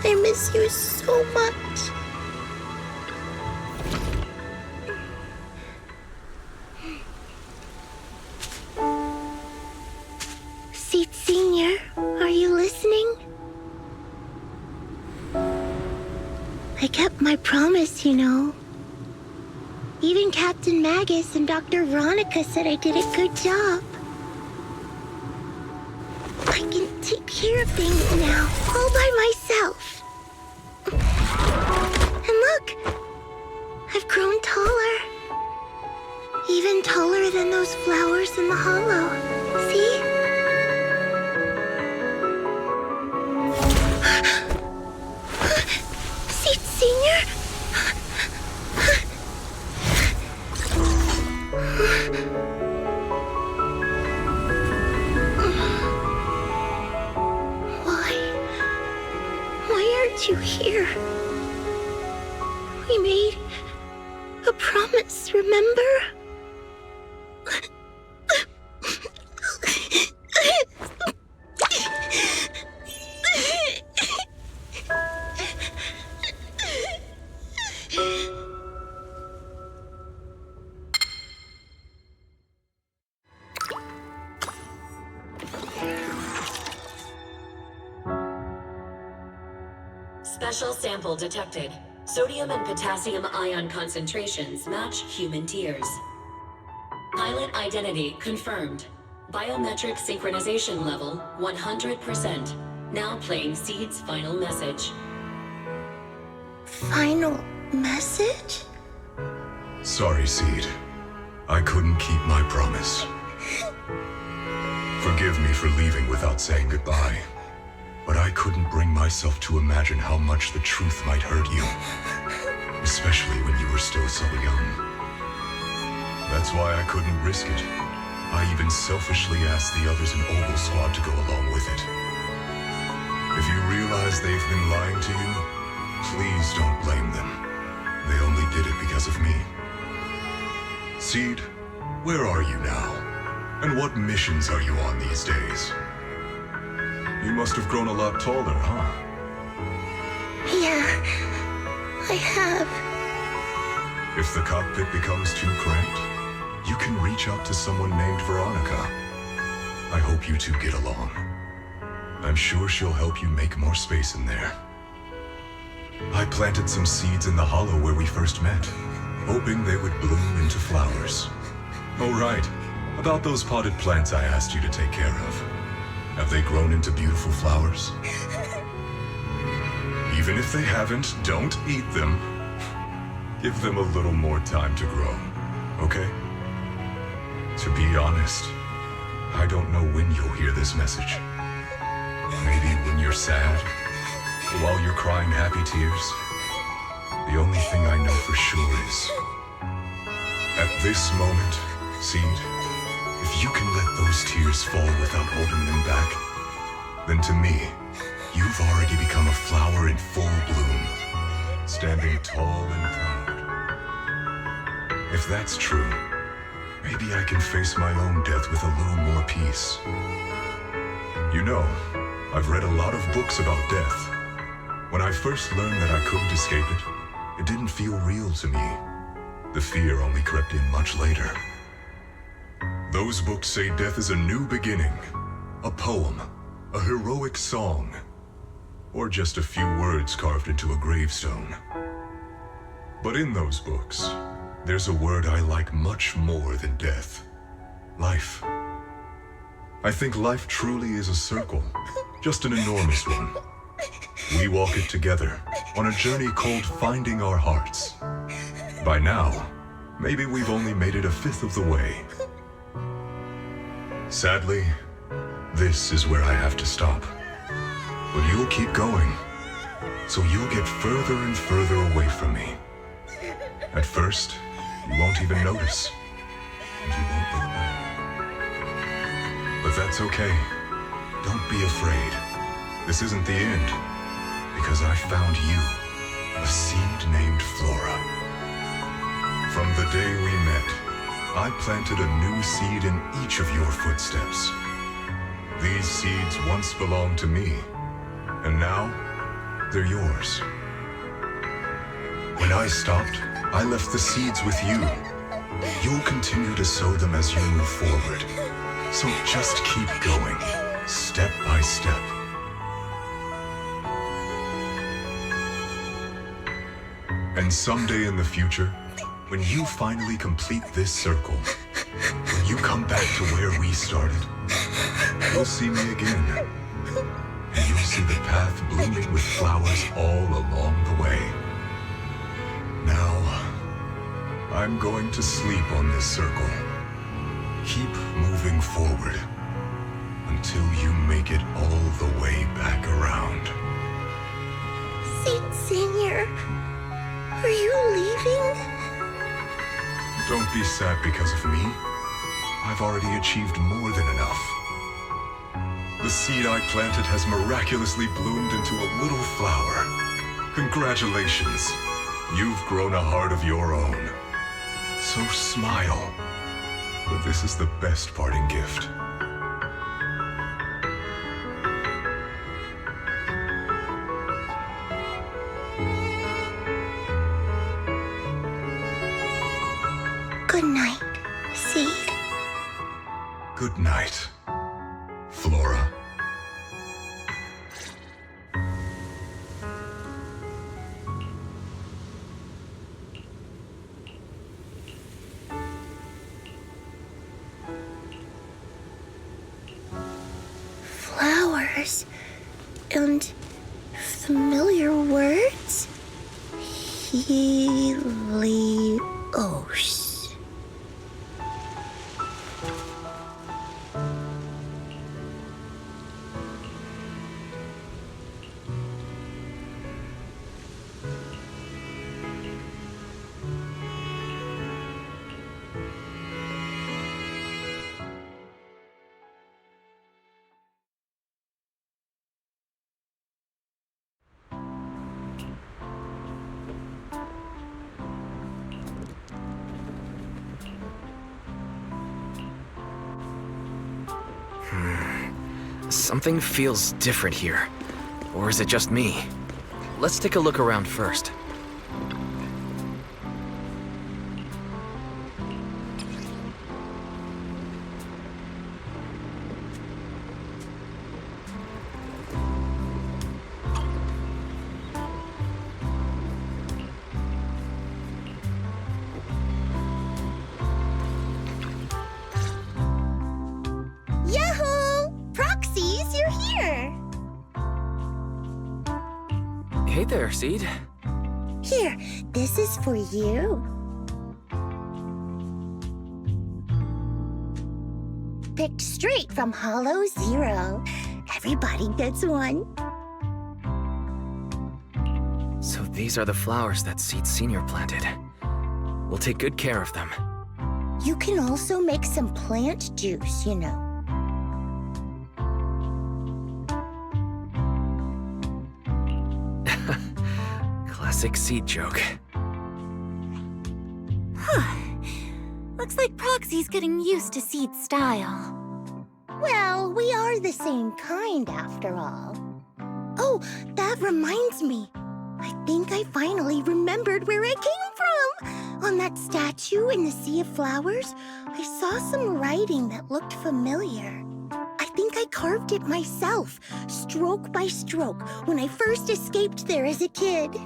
I miss you so much. Seed Senior, are you listening? I kept my promise, you know. Even Captain Magus and Dr. Veronica said I did a good job. I can take care of things now, all by myself. And look, I've grown taller. Even taller than those flowers in the hollow. See? Seed Senior? Why aren't you here? We made a promise, remember? Special sample detected. Sodium and potassium ion concentrations match human tears. Pilot identity confirmed. Biometric synchronization level 100%. Now playing Seed's final message. Final message? Sorry, Seed. I couldn't keep my promise. Forgive me for leaving without saying goodbye. But I couldn't bring myself to imagine how much the truth might hurt you. Especially when you were still so young. That's why I couldn't risk it. I even selfishly asked the others in Oval Squad to go along with it. If you realize they've been lying to you, please don't blame them. They only did it because of me. Seed, where are you now? And what missions are you on these days? You must have grown a lot taller, huh? Yeah, I have. If the cockpit becomes too cramped, you can reach out to someone named Veronica. I hope you two get along. I'm sure she'll help you make more space in there. I planted some seeds in the hollow where we first met, hoping they would bloom into flowers. Oh right, about those potted plants I asked you to take care of. Have they grown into beautiful flowers? Even if they haven't, don't eat them. Give them a little more time to grow, okay? To be honest, I don't know when you'll hear this message. Maybe when you're sad, or while you're crying happy tears. The only thing I know for sure is, at this moment, Seed, if you can let those tears fall without holding them back, then to me, you've already become a flower in full bloom, standing tall and proud. If that's true, maybe I can face my own death with a little more peace. You know, I've read a lot of books about death. When I first learned that I couldn't escape it, it didn't feel real to me. The fear only crept in much later. Those books say death is a new beginning, a poem, a heroic song, or just a few words carved into a gravestone. But in those books, there's a word I like much more than death. Life. I think life truly is a circle, just an enormous one. We walk it together on a journey called finding our hearts. By now, maybe we've only made it a fifth of the way. Sadly, this is where I have to stop. But you'll keep going, so you'll get further and further away from me. At first, you won't even notice, and you won't look back. But that's okay. Don't be afraid. This isn't the end, because I found you, a seed named Flora. From the day we met, I planted a new seed in each of your footsteps. These seeds once belonged to me, and now they're yours. When I stopped, I left the seeds with you. You'll continue to sow them as you move forward. So just keep going, step by step. And someday in the future, when you finally complete this circle, when you come back to where we started, you'll see me again. And you'll see the path blooming with flowers all along the way. Now, I'm going to sleep on this circle. Keep moving forward until you make it all the way back around. Seed Senior, are you leaving? Don't be sad because of me. I've already achieved more than enough. The seed I planted has miraculously bloomed into a little flower. Congratulations. You've grown a heart of your own. So smile. For this is the best parting gift. Good night, Seed. Good night, Flora. Flowers and familiar words? Helios. Something feels different here. Or is it just me? Let's take a look around first. Hey there, Seed. Here, this is for you. Picked straight from Hollow Zero. Everybody gets one. So these are the flowers that Seed Senior planted. We'll take good care of them. You can also make some plant juice, you know. Classic Seed joke. Looks like Proxy's getting used to Seed's style. Well, we are the same kind after all. Oh, that reminds me. I think I finally remembered where I came from. On that statue in the Sea of Flowers, I saw some writing that looked familiar. I think I carved it myself, stroke by stroke, when I first escaped there as a kid.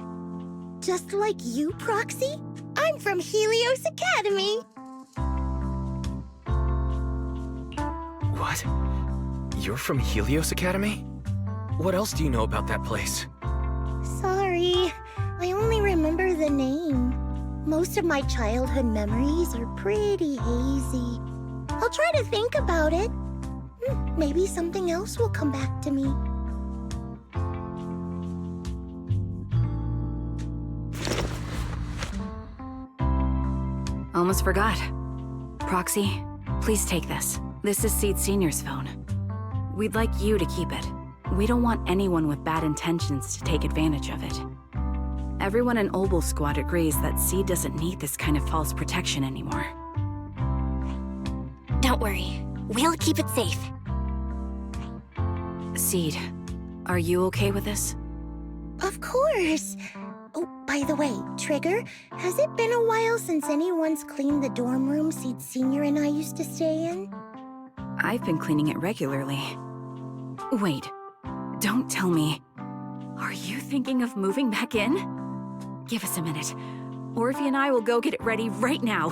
Just like you, Proxy, I'm from Helios Academy. What? You're from Helios Academy? What else do you know about that place? Sorry, I only remember the name. Most of my childhood memories are pretty hazy. I'll try to think about it. Maybe something else will come back to me. Almost forgot. Proxy, please take this. This is Seed Senior's phone. We'd like you to keep it. We don't want anyone with bad intentions to take advantage of it. Everyone in Obel Squad agrees that Seed doesn't need this kind of false protection anymore. Don't worry, we'll keep it safe. Seed, are you okay with this? Of course. Oh, by the way, Trigger, has it been a while since anyone's cleaned the dorm room Seed Senior and I used to stay in? I've been cleaning it regularly. Wait, don't tell me. Are you thinking of moving back in? Give us a minute. Orphe and I will go get it ready right now.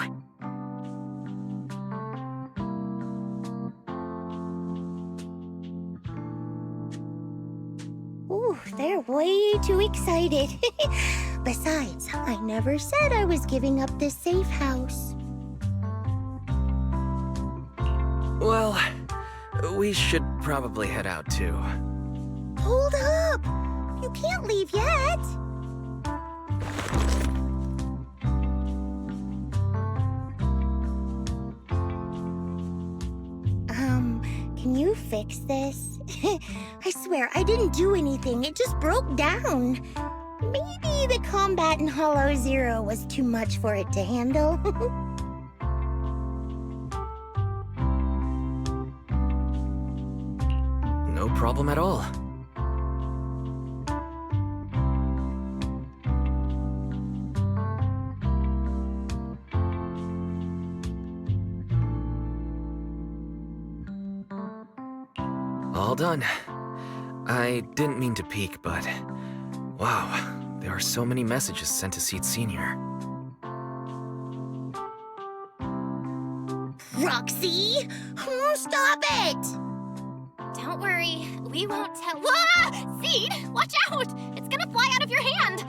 Ooh, they're way too excited. Besides, I never said I was giving up this safe house. Well, we should probably head out too. Hold up! You can't leave yet! Can you fix this? I swear, I didn't do anything. It just broke down. Maybe the combat in Hollow Zero was too much for it to handle. No problem at all. All done. I didn't mean to peek, but wow, there are so many messages sent to Seed Senior. Roxy! Stop it! Don't worry, we won't tell. Whoa! Seed, watch out! It's gonna fly out of your hand!